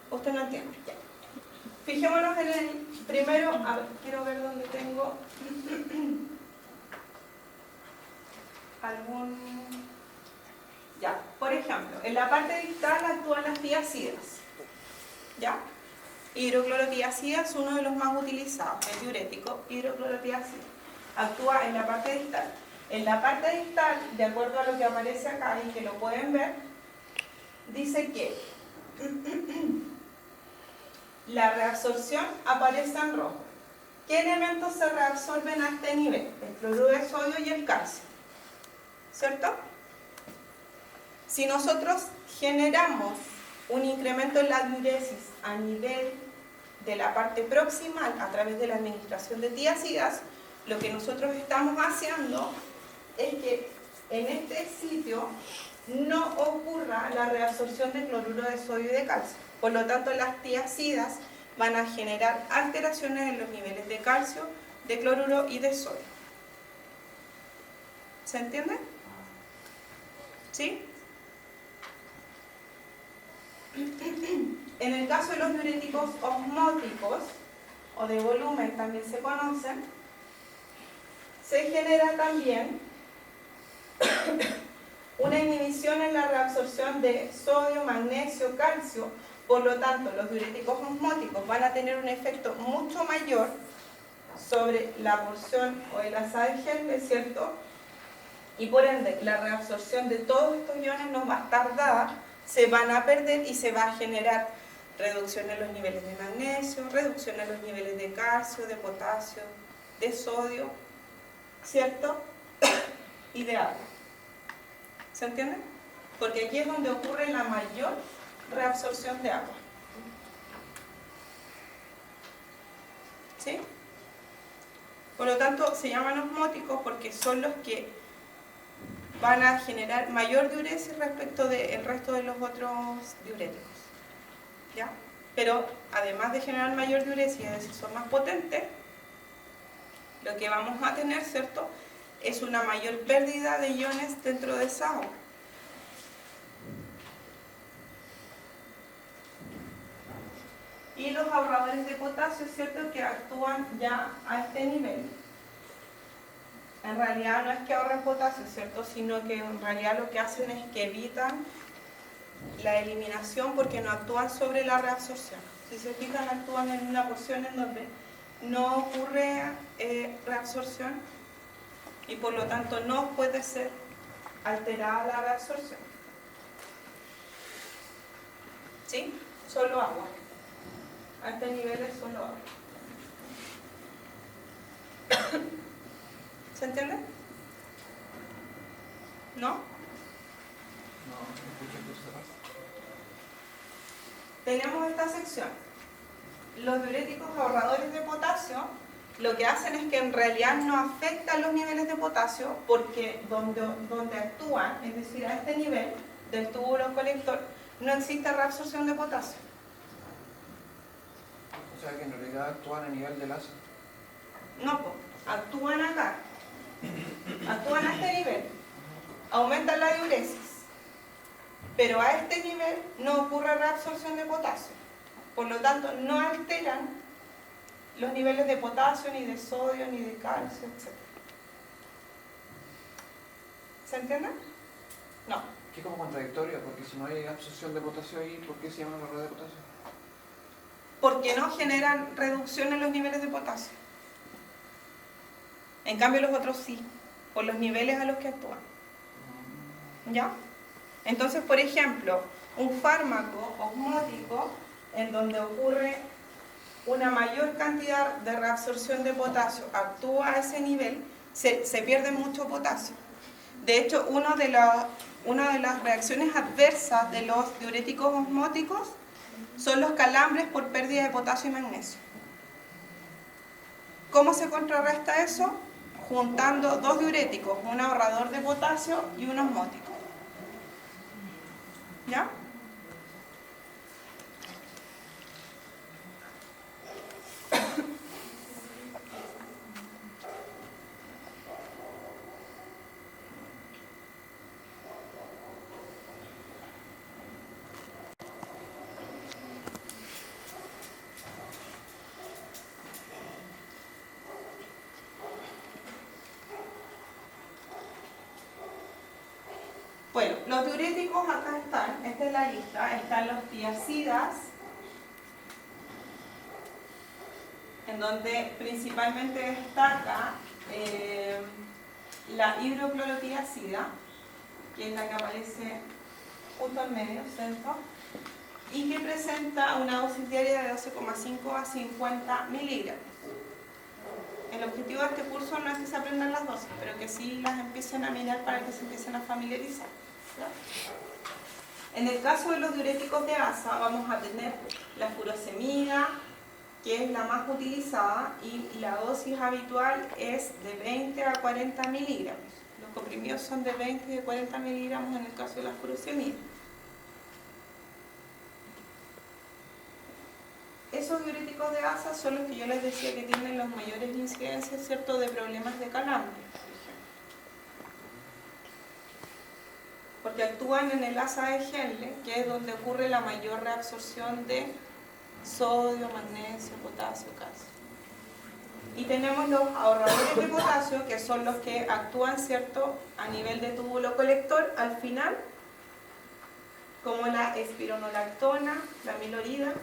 ¿Usted no entiende? Ya. Fijémonos en el primero. A ver, quiero ver dónde tengo algún... Ya, por ejemplo, en la parte distal actúan las tiazidas. ¿Ya? Hidroclorotiazida es uno de los más utilizados, el diurético, hidroclorotiazida. Actúa en la parte distal. En la parte distal, de acuerdo a lo que aparece acá y que lo pueden ver, dice que la reabsorción aparece en rojo. ¿Qué elementos se reabsorben a este nivel? El cloruro de sodio y el calcio. ¿Cierto? Si nosotros generamos un incremento en la diuresis a nivel de la parte proximal a través de la administración de tiazidas, lo que nosotros estamos haciendo es que en este sitio no ocurra la reabsorción de cloruro de sodio y de calcio. Por lo tanto, las tiazidas van a generar alteraciones en los niveles de calcio, de cloruro y de sodio. ¿Se entiende? ¿Sí? En el caso de los diuréticos osmóticos o de volumen también se conocen, se genera también una inhibición en la reabsorción de sodio, magnesio, calcio. Por lo tanto, los diuréticos osmóticos van a tener un efecto mucho mayor sobre la porción o el asa de Henle, ¿cierto? Y por ende, la reabsorción de todos estos iones no va a estar dada, se van a perder y se va a generar reducción en los niveles de magnesio, reducción en los niveles de calcio, de potasio, de sodio, ¿cierto? Y de agua. ¿Se entiende? Porque aquí es donde ocurre la mayor reabsorción de agua. ¿Sí? Por lo tanto, se llaman osmóticos porque son los que van a generar mayor diuresis respecto del resto de los otros diuréticos. ¿Ya? Pero además de generar mayor diuresis, es decir, son más potentes, lo que vamos a tener, ¿cierto?, es una mayor pérdida de iones dentro de esa agua. Y los ahorradores de potasio, ¿cierto?, que actúan ya a este nivel. En realidad no es que ahorren potasio, ¿cierto?, sino que en realidad lo que hacen es que evitan la eliminación porque no actúan sobre la reabsorción. Si se fijan, actúan en una porción en donde no ocurre reabsorción y por lo tanto no puede ser alterada la reabsorción. ¿Sí? Solo agua. A este nivel es solo agua. ¿Se entiende? ¿No? No, escuché tu cerrar. Tenemos esta sección. Los diuréticos ahorradores de potasio lo que hacen es que en realidad no afectan los niveles de potasio porque donde actúan, es decir, a este nivel del túbulo colector, no existe reabsorción de potasio. O sea que en realidad actúan a nivel del asa. No, actúan acá. Actúan a este nivel. Aumentan la diuresis. Pero a este nivel no ocurre reabsorción de potasio. Por lo tanto, no alteran los niveles de potasio, ni de sodio, ni de calcio, etc. ¿Se entiende? No. Que es como contradictorio, porque si no hay absorción de potasio ahí, ¿por qué se llaman ahorradores de potasio? Porque no generan reducción en los niveles de potasio. En cambio los otros sí, por los niveles a los que actúan. ¿Ya? Entonces, por ejemplo, un fármaco osmótico en donde ocurre una mayor cantidad de reabsorción de potasio, actúa a ese nivel, se pierde mucho potasio. De hecho, una de las reacciones adversas de los diuréticos osmóticos son los calambres por pérdida de potasio y magnesio. ¿Cómo se contrarresta eso? Juntando dos diuréticos, un ahorrador de potasio y un osmótico. ¿Ya? Bueno, los diuréticos acá están, esta es la lista, están los tiacidas, en donde principalmente destaca la hidroclorotiazida, que es la que aparece justo en medio, centro, y que presenta una dosis diaria de 12,5 a 50 miligramos. El objetivo de este curso no es que se aprendan las dosis, pero que sí las empiecen a mirar para que se empiecen a familiarizar. ¿Ya? En el caso de los diuréticos de asa vamos a tener la furosemida, que es la más utilizada, y la dosis habitual es de 20 a 40 miligramos. Los comprimidos son de 20 y de 40 miligramos en el caso de la furosemida. Esos diuréticos de asa son los que yo les decía que tienen las mayores incidencias, ¿cierto?, de problemas de calambre, porque actúan en el asa de Henle, que es donde ocurre la mayor reabsorción de sodio, magnesio, potasio, calcio. Y tenemos los ahorradores de potasio, que son los que actúan, ¿cierto?, a nivel de túbulo colector al final, como la espironolactona, la milorida,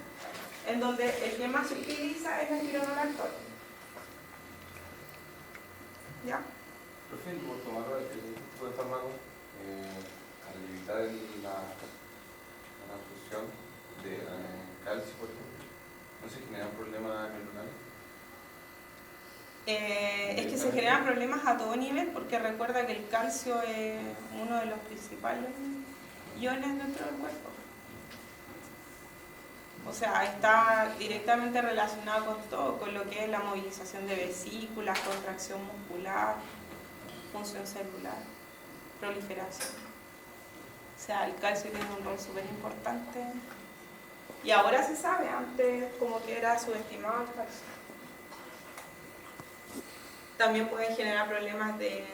en donde el que más se utiliza es la espironolactona. ¿Ya? Profe, por tomar el tipo de fármaco, al evitar la absorción de calcio, por ejemplo, ¿no se generan problemas neuronales? Es que se generan problemas a todo nivel, porque recuerda que el calcio es uno de los principales iones dentro del cuerpo. O sea, está directamente relacionado con todo, con lo que es la movilización de vesículas, contracción muscular, función celular. proliferación. O sea, el calcio tiene un rol súper importante. Y ahora se sabe, antes como que era subestimado el calcio. También puede generar problemas de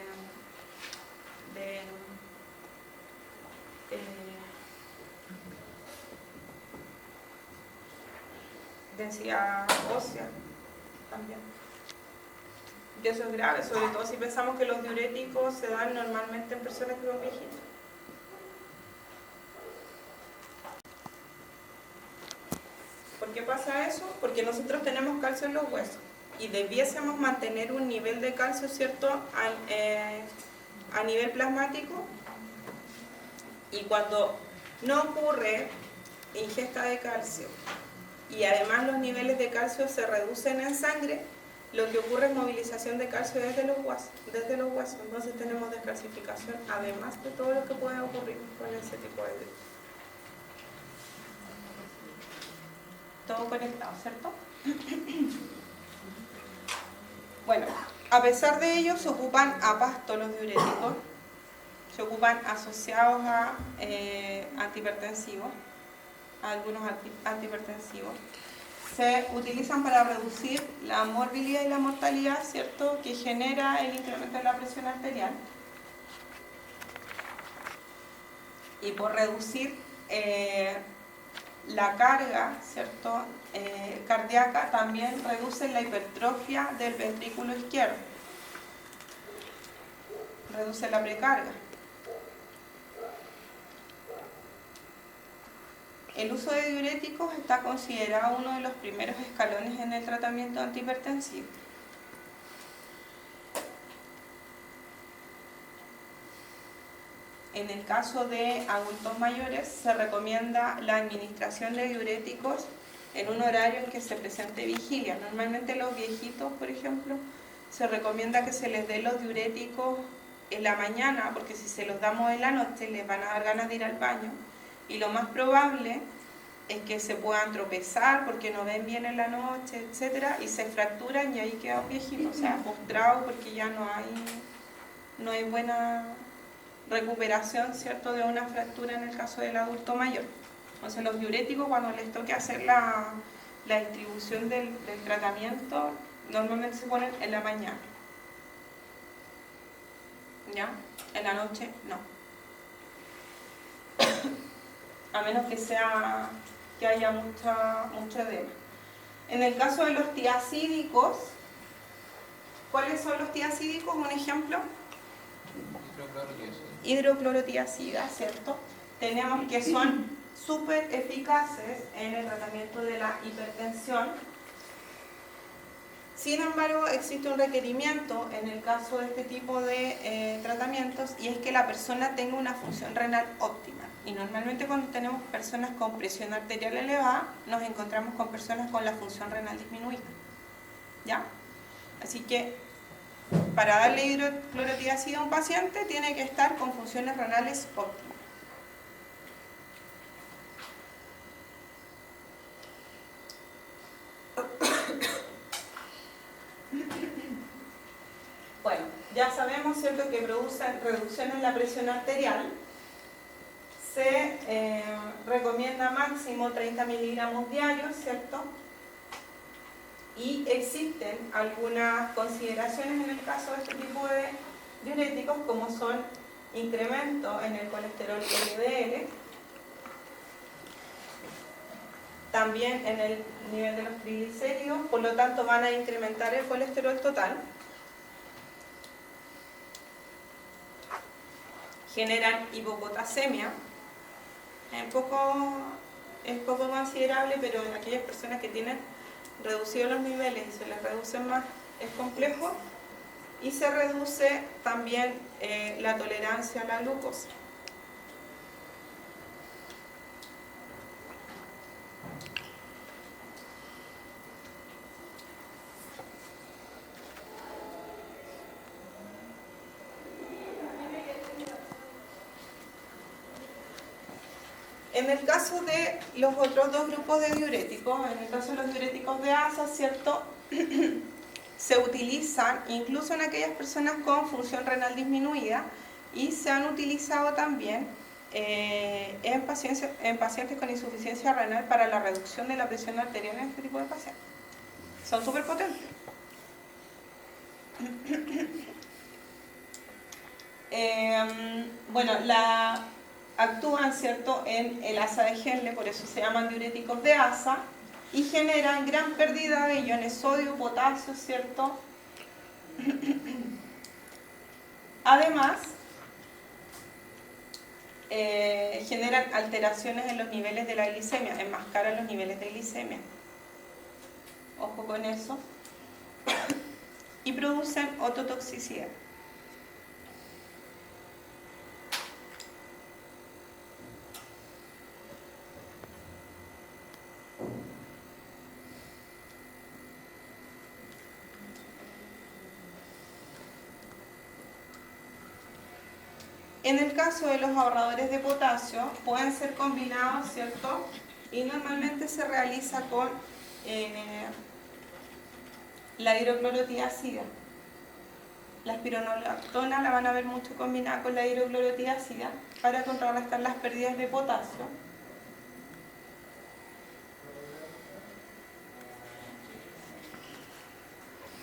densidad ósea también. Y eso es grave, sobre todo si pensamos que los diuréticos se dan normalmente en personas que son viejitas. ¿Por qué pasa eso? Porque nosotros tenemos calcio en los huesos y debiésemos mantener un nivel de calcio, ¿cierto?, a nivel plasmático, y cuando no ocurre ingesta de calcio y además los niveles de calcio se reducen en sangre, lo que ocurre es movilización de calcio desde los huesos. Entonces tenemos descalcificación, además de todo lo que puede ocurrir con ese tipo de... Todo conectado, ¿cierto? Bueno, a pesar de ello se ocupan apasto los diuréticos, se ocupan asociados a antihipertensivos, a algunos antihipertensivos. Se utilizan para reducir la morbilidad y la mortalidad, ¿cierto?, que genera el incremento de la presión arterial. Y por reducir la carga, ¿cierto?, cardíaca, también reduce la hipertrofia del ventrículo izquierdo, reduce la precarga. El uso de diuréticos está considerado uno de los primeros escalones en el tratamiento antihipertensivo. En el caso de adultos mayores se recomienda la administración de diuréticos en un horario en que se presente vigilia. Normalmente los viejitos, por ejemplo, se recomienda que se les dé los diuréticos en la mañana, porque si se los damos en la noche les van a dar ganas de ir al baño. Y lo más probable es que se puedan tropezar porque no ven bien en la noche, etcétera, y se fracturan y ahí quedan viejitos, o sea, postrados, porque ya no hay buena recuperación, ¿cierto?, de una fractura en el caso del adulto mayor. Entonces los diuréticos, cuando les toque hacer la distribución del tratamiento, normalmente se ponen en la mañana, ¿ya? En la noche no. A menos que haya mucho edema. En el caso de los tiacídicos, ¿cuáles son los tiacídicos? Un ejemplo. Hidroclorotiazida, ¿cierto? Tenemos que son súper eficaces en el tratamiento de la hipertensión. Sin embargo, existe un requerimiento en el caso de este tipo de tratamientos, y es que la persona tenga una función renal óptima. Y normalmente cuando tenemos personas con presión arterial elevada, nos encontramos con personas con la función renal disminuida, ¿ya? Así que para darle hidroclorotiazida a un paciente tiene que estar con funciones renales óptimas. Bueno, ya sabemos, ¿cierto?, que producen reducción en la presión arterial. Se recomienda máximo 30 miligramos diarios, ¿cierto? Y existen algunas consideraciones en el caso de este tipo de diuréticos, como son incremento en el colesterol LDL, también en el nivel de los triglicéridos, por lo tanto van a incrementar el colesterol total. Generan hipopotasemia, es poco considerable, pero en aquellas personas que tienen reducidos los niveles y se les reducen más, es complejo. Y se reduce también la tolerancia a la glucosa. En el caso de los otros dos grupos de diuréticos, en el caso de los diuréticos de asa, ¿cierto?, se utilizan incluso en aquellas personas con función renal disminuida, y se han utilizado también en pacientes con insuficiencia renal para la reducción de la presión arterial en este tipo de pacientes. Son súper potentes. Bueno, actúan, ¿cierto?, en el asa de Henle, por eso se llaman diuréticos de asa, y generan gran pérdida de iones sodio, potasio, ¿cierto? Además, generan alteraciones en los niveles de la glicemia, enmascaran los niveles de glicemia. Ojo con eso. Y producen ototoxicidad. En el caso de los ahorradores de potasio, pueden ser combinados, ¿cierto? Y normalmente se realiza con la hidroclorotiazida. La espironolactona la van a ver mucho combinada con la hidroclorotiazida para contrarrestar las pérdidas de potasio.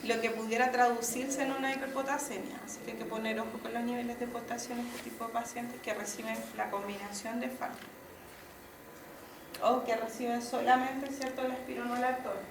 Lo que pudiera traducirse en una hiperpotasemia. Así que hay que poner ojo con los niveles de potasio en este tipo de pacientes que reciben la combinación de fármacos o que reciben solamente, ¿cierto?, la espironolactona.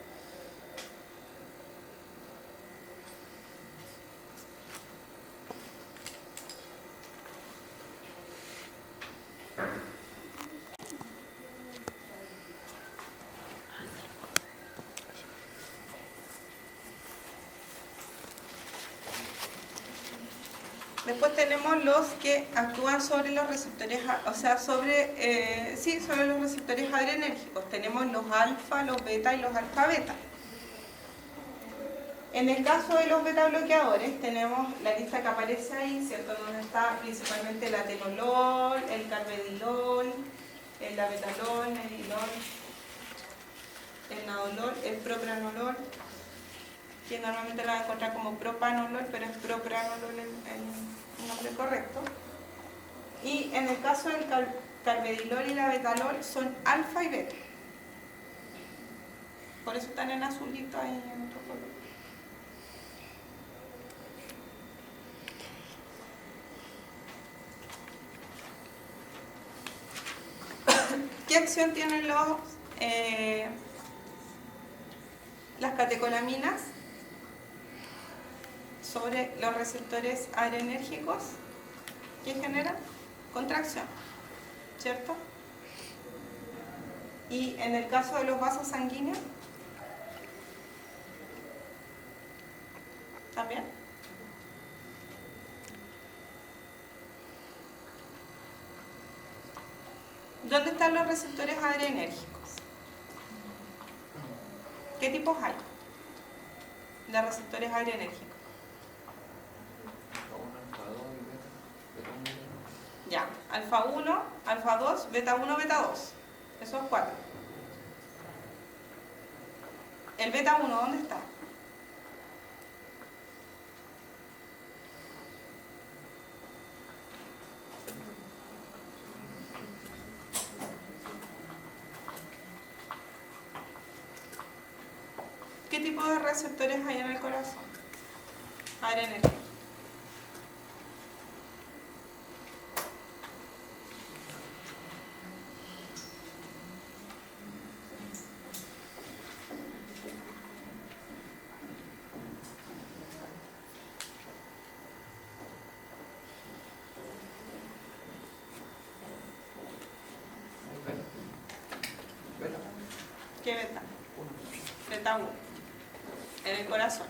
Después tenemos los que actúan sobre los receptores, o sea, sobre los receptores adrenérgicos. Tenemos los alfa, los beta y los alfa-beta. En el caso de los beta bloqueadores, tenemos la lista que aparece ahí, ¿cierto?, donde está principalmente el atenolol, el carvedilol, el abetalol, el medilol, el nadolol, el propranolol, que normalmente la van a encontrar como propanolol, pero es propranolol el nombre correcto. Y en el caso del carvedilol y la betalol son alfa y beta. Por eso están en azulito ahí en otro color. ¿Qué acción tienen las catecolaminas sobre los receptores adrenérgicos? ¿Qué generan? Contracción, ¿cierto? Y en el caso de los vasos sanguíneos, también. ¿Dónde están los receptores adrenérgicos? ¿Qué tipos hay de receptores adrenérgicos? Ya, alfa 1, alfa 2, beta 1, beta 2. Esos 4. ¿El beta 1 dónde está? ¿Qué tipo de receptores hay en el corazón? Adrenérgicos. ¿Qué beta? Beta 1. En el corazón.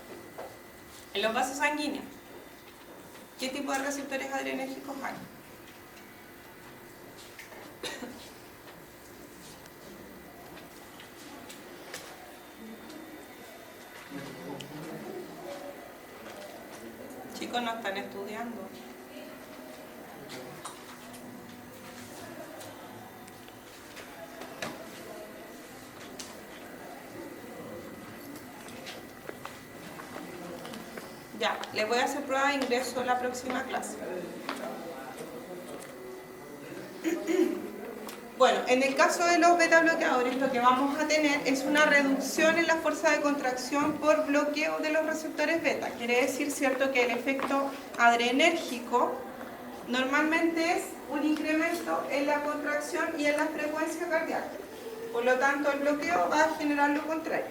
En los vasos sanguíneos, ¿qué tipo de receptores adrenérgicos hay? Chicos, no están estudiando. Ya, les voy a hacer prueba de ingreso en la próxima clase. Bueno, en el caso de los beta bloqueadores, lo que vamos a tener es una reducción en la fuerza de contracción por bloqueo de los receptores beta. Quiere decir, ¿cierto?, que el efecto adrenérgico normalmente es un incremento en la contracción y en la frecuencia cardíaca. Por lo tanto, el bloqueo va a generar lo contrario.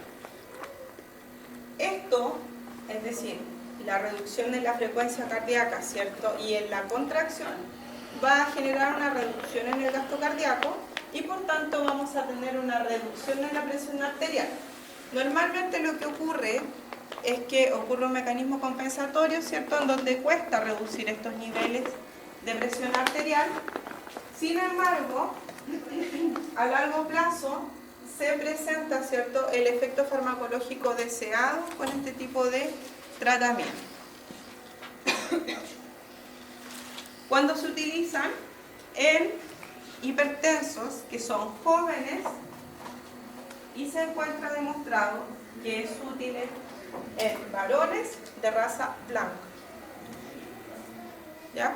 Esto, es decir, la reducción de la frecuencia cardíaca, ¿cierto?, y en la contracción, va a generar una reducción en el gasto cardíaco y por tanto vamos a tener una reducción en la presión arterial. Normalmente lo que ocurre es que ocurre un mecanismo compensatorio, ¿cierto?, en donde cuesta reducir estos niveles de presión arterial. Sin embargo, a largo plazo se presenta, ¿cierto?, el efecto farmacológico deseado con este tipo de tratamiento. Cuando se utilizan en hipertensos que son jóvenes y se encuentra demostrado que es útil en varones de raza blanca. ¿Ya?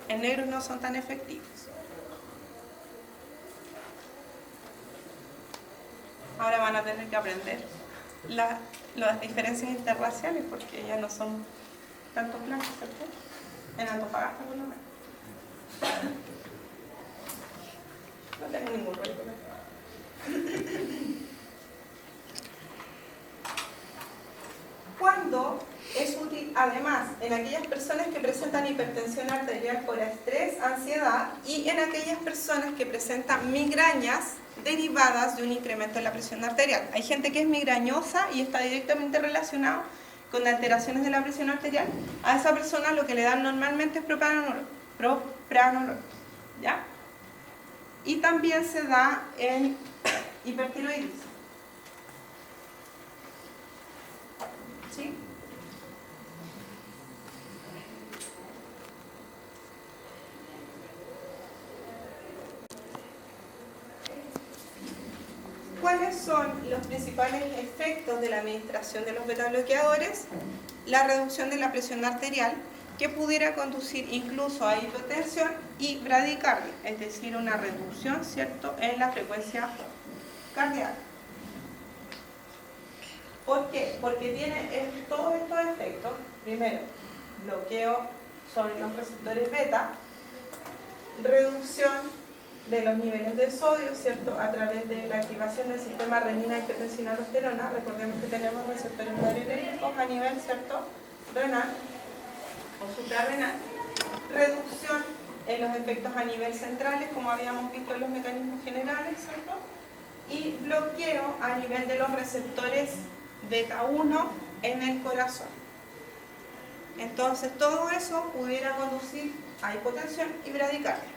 En negros no son tan efectivos. Ahora van a tener que aprender las diferencias interraciales porque ya no son tanto blancos, ¿cierto? En Antofagasta, por lo menos. No tengo ningún problema. Cuando es útil, además, en aquellas personas que presentan hipertensión arterial por estrés, ansiedad y en aquellas personas que presentan migrañas derivadas de un incremento en la presión arterial. Hay gente que es migrañosa y está directamente relacionado con alteraciones de la presión arterial. A esa persona lo que le dan normalmente es propranolol, ¿ya? Y también se da en hipertiroidismo. ¿Sí? ¿Cuáles son los principales efectos de la administración de los beta-bloqueadores? La reducción de la presión arterial, que pudiera conducir incluso a hipotensión y bradicardia, es decir, una reducción, ¿cierto?, en la frecuencia cardíaca. ¿Por qué? Porque tiene todos estos efectos. Primero, bloqueo sobre los receptores beta, reducción de los niveles de sodio, ¿cierto?, a través de la activación del sistema renina-angiotensina-aldosterona. Recordemos que tenemos receptores adrenérgicos a nivel, ¿cierto?, renal o suprarrenal. Reducción en los efectos a nivel centrales, como habíamos visto en los mecanismos generales, ¿cierto?, y bloqueo a nivel de los receptores beta 1 en el corazón. Entonces, todo eso pudiera conducir a hipotensión y bradicardia.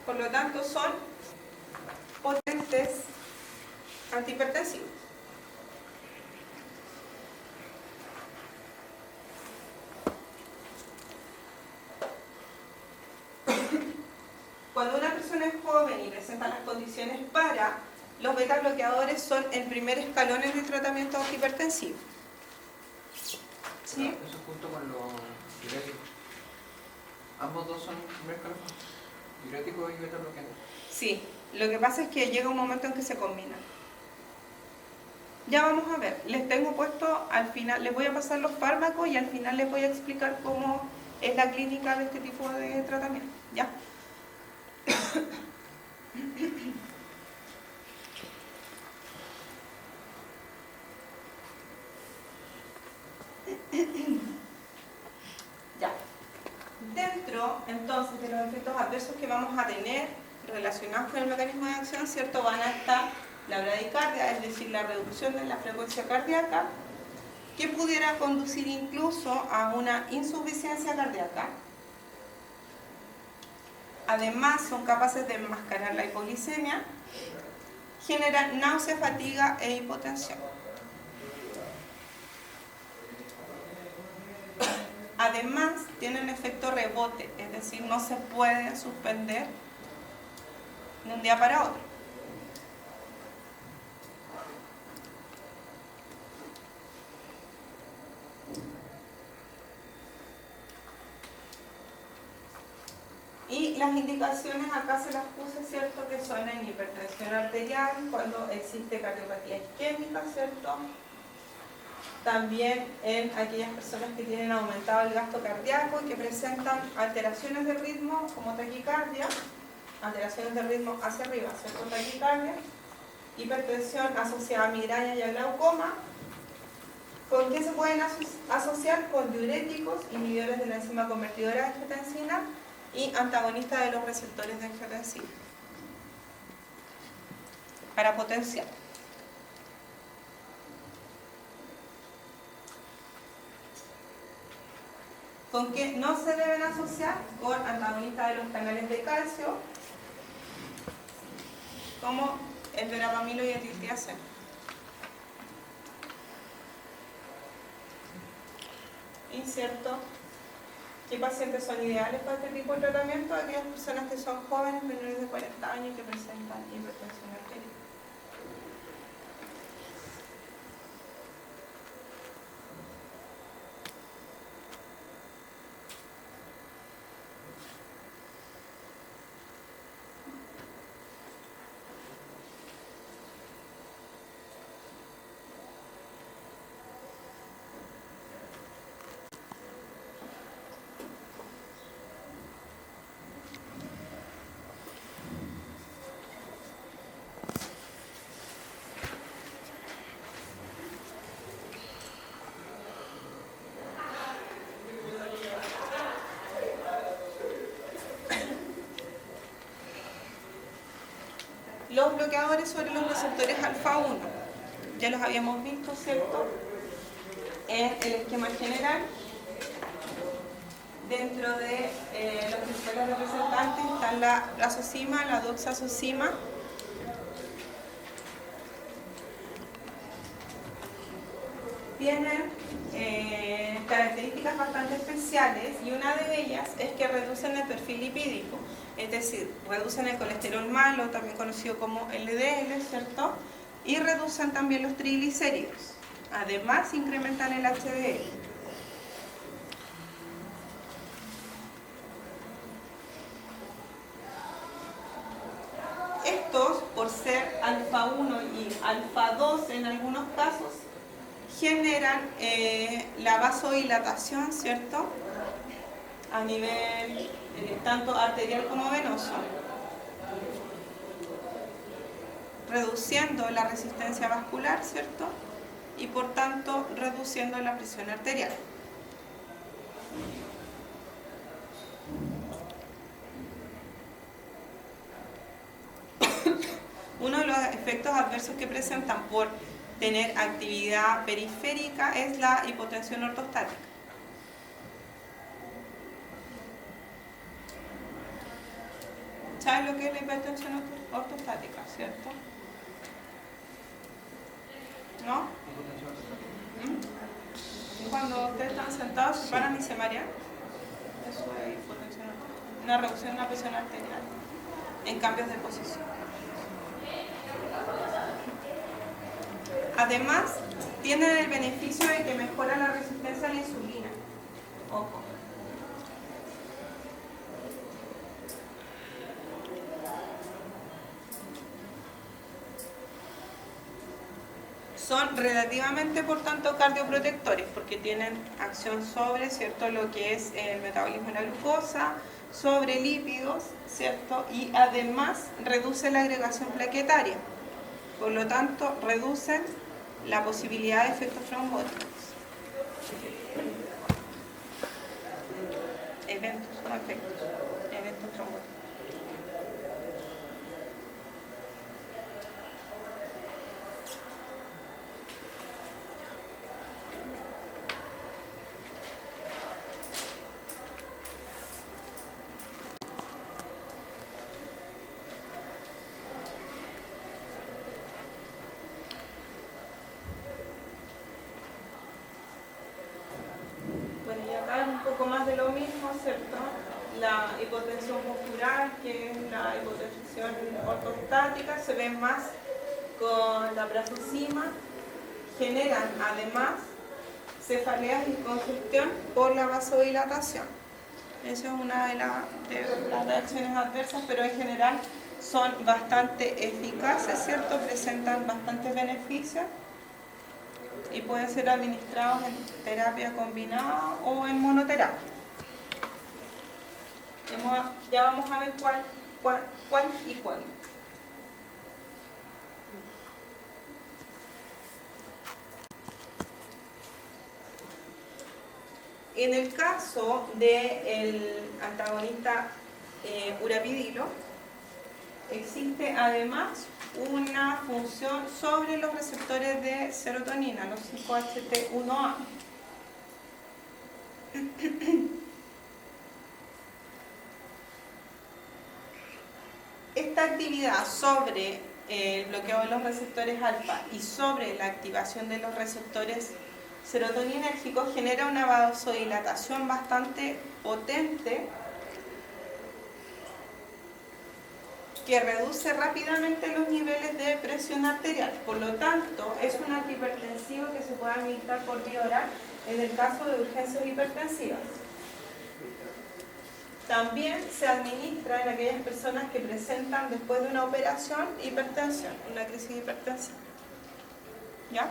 Por lo tanto, son potentes antihipertensivos. Cuando una persona es joven y presenta las condiciones para, los beta bloqueadores son el primer escalón en el tratamiento antihipertensivo. ¿Sí? Eso junto con los diuréticos. Ambos dos son el primer escalón. Diurético y beta bloqueador. Sí, lo que pasa es que llega un momento en que se combinan. Ya vamos a ver, les tengo puesto al final, les voy a pasar los fármacos y al final les voy a explicar cómo es la clínica de este tipo de tratamiento. ¿Ya? Ya. Dentro, entonces, de los efectos adversos que vamos a tener relacionados con el mecanismo de acción, ¿cierto?, van a estar la bradicardia, es decir, la reducción de la frecuencia cardíaca, que pudiera conducir incluso a una insuficiencia cardíaca. Además, son capaces de enmascarar la hipoglicemia, generan náusea, fatiga e hipotensión. Además, tienen efecto rebote, es decir, no se pueden suspender de un día para otro. Y las indicaciones acá se las puse, ¿cierto? Que son en hipertensión arterial, cuando existe cardiopatía isquémica, ¿cierto? También en aquellas personas que tienen aumentado el gasto cardíaco y que presentan alteraciones de ritmo como taquicardia, alteraciones de ritmo hacia arriba, ¿cierto? Taquicardia, hipertensión asociada a migraña y a glaucoma. ¿Con qué se pueden asociar? Con diuréticos, inhibidores de la enzima convertidora de angiotensina y antagonistas de los receptores de angiotensina para potenciar. ¿Con qué no se deben asociar? Con antagonistas de los canales de calcio, como el verapamilo y etiltiazeno. ¿Cierto? ¿Qué pacientes son ideales para este tipo de tratamiento? Aquellas personas que son jóvenes, menores de 40 años y que presentan hipertensión arterial. Los bloqueadores sobre los receptores alfa-1, ya los habíamos visto, ¿cierto? En el esquema general. Dentro de los principales representantes están la azocima, la doxazocima, tienen características bastante especiales y una de ellas es que reducen el perfil lipídico, es decir, reducen el colesterol malo, también conocido como LDL, ¿cierto? Y reducen también los triglicéridos. Además, incrementan el HDL. Estos, por ser alfa-1 y alfa-2 en algunos casos, generan la vasodilatación, ¿cierto? A nivel tanto arterial como venoso, reduciendo la resistencia vascular, ¿cierto? Y por tanto reduciendo la presión arterial. Uno de los efectos adversos que presentan por tener actividad periférica es la hipotensión ortostática. ¿Sabes lo que es la hipertensión ortostática, cierto? ¿No? ¿Mm? Cuando ustedes están sentados, se paran y se marean. Eso es hipotensión ortostática. Una reducción de la presión arterial en cambios de posición. Además, tienen el beneficio de que mejora la resistencia a la insulina. Ojo. Son relativamente, por tanto, cardioprotectores porque tienen acción sobre, ¿cierto?, lo que es el metabolismo de la glucosa, sobre lípidos, ¿cierto? Y además reduce la agregación plaquetaria. Por lo tanto, reducen la posibilidad de efectos trombóticos. Eventos, no efectos. Eventos trombóticos. Bueno, y acá un poco poco más de lo mismo, ¿cierto? La hipotensión postural, que es la hipotensión ortostática, se ve más con la prazoxima, generan además cefaleas y congestión por la vasodilatación. Esa es una de las reacciones adversas, pero en general son bastante eficaces, ¿cierto? Presentan bastantes beneficios y pueden ser administrados en terapia combinada o en monoterapia. Ya vamos a ver cuál y cuándo. En el caso del antagonista urapidilo, existe además una función sobre los receptores de serotonina, los 5-HT1A. Esta actividad sobre el bloqueo de los receptores alfa y sobre la activación de los receptores serotoninérgicos genera una vasodilatación bastante potente que reduce rápidamente los niveles de presión arterial. Por lo tanto, es un antihipertensivo que se puede administrar por vía oral en el caso de urgencias hipertensivas. También se administra en aquellas personas que presentan después de una operación hipertensión, una crisis hipertensiva. ¿Ya?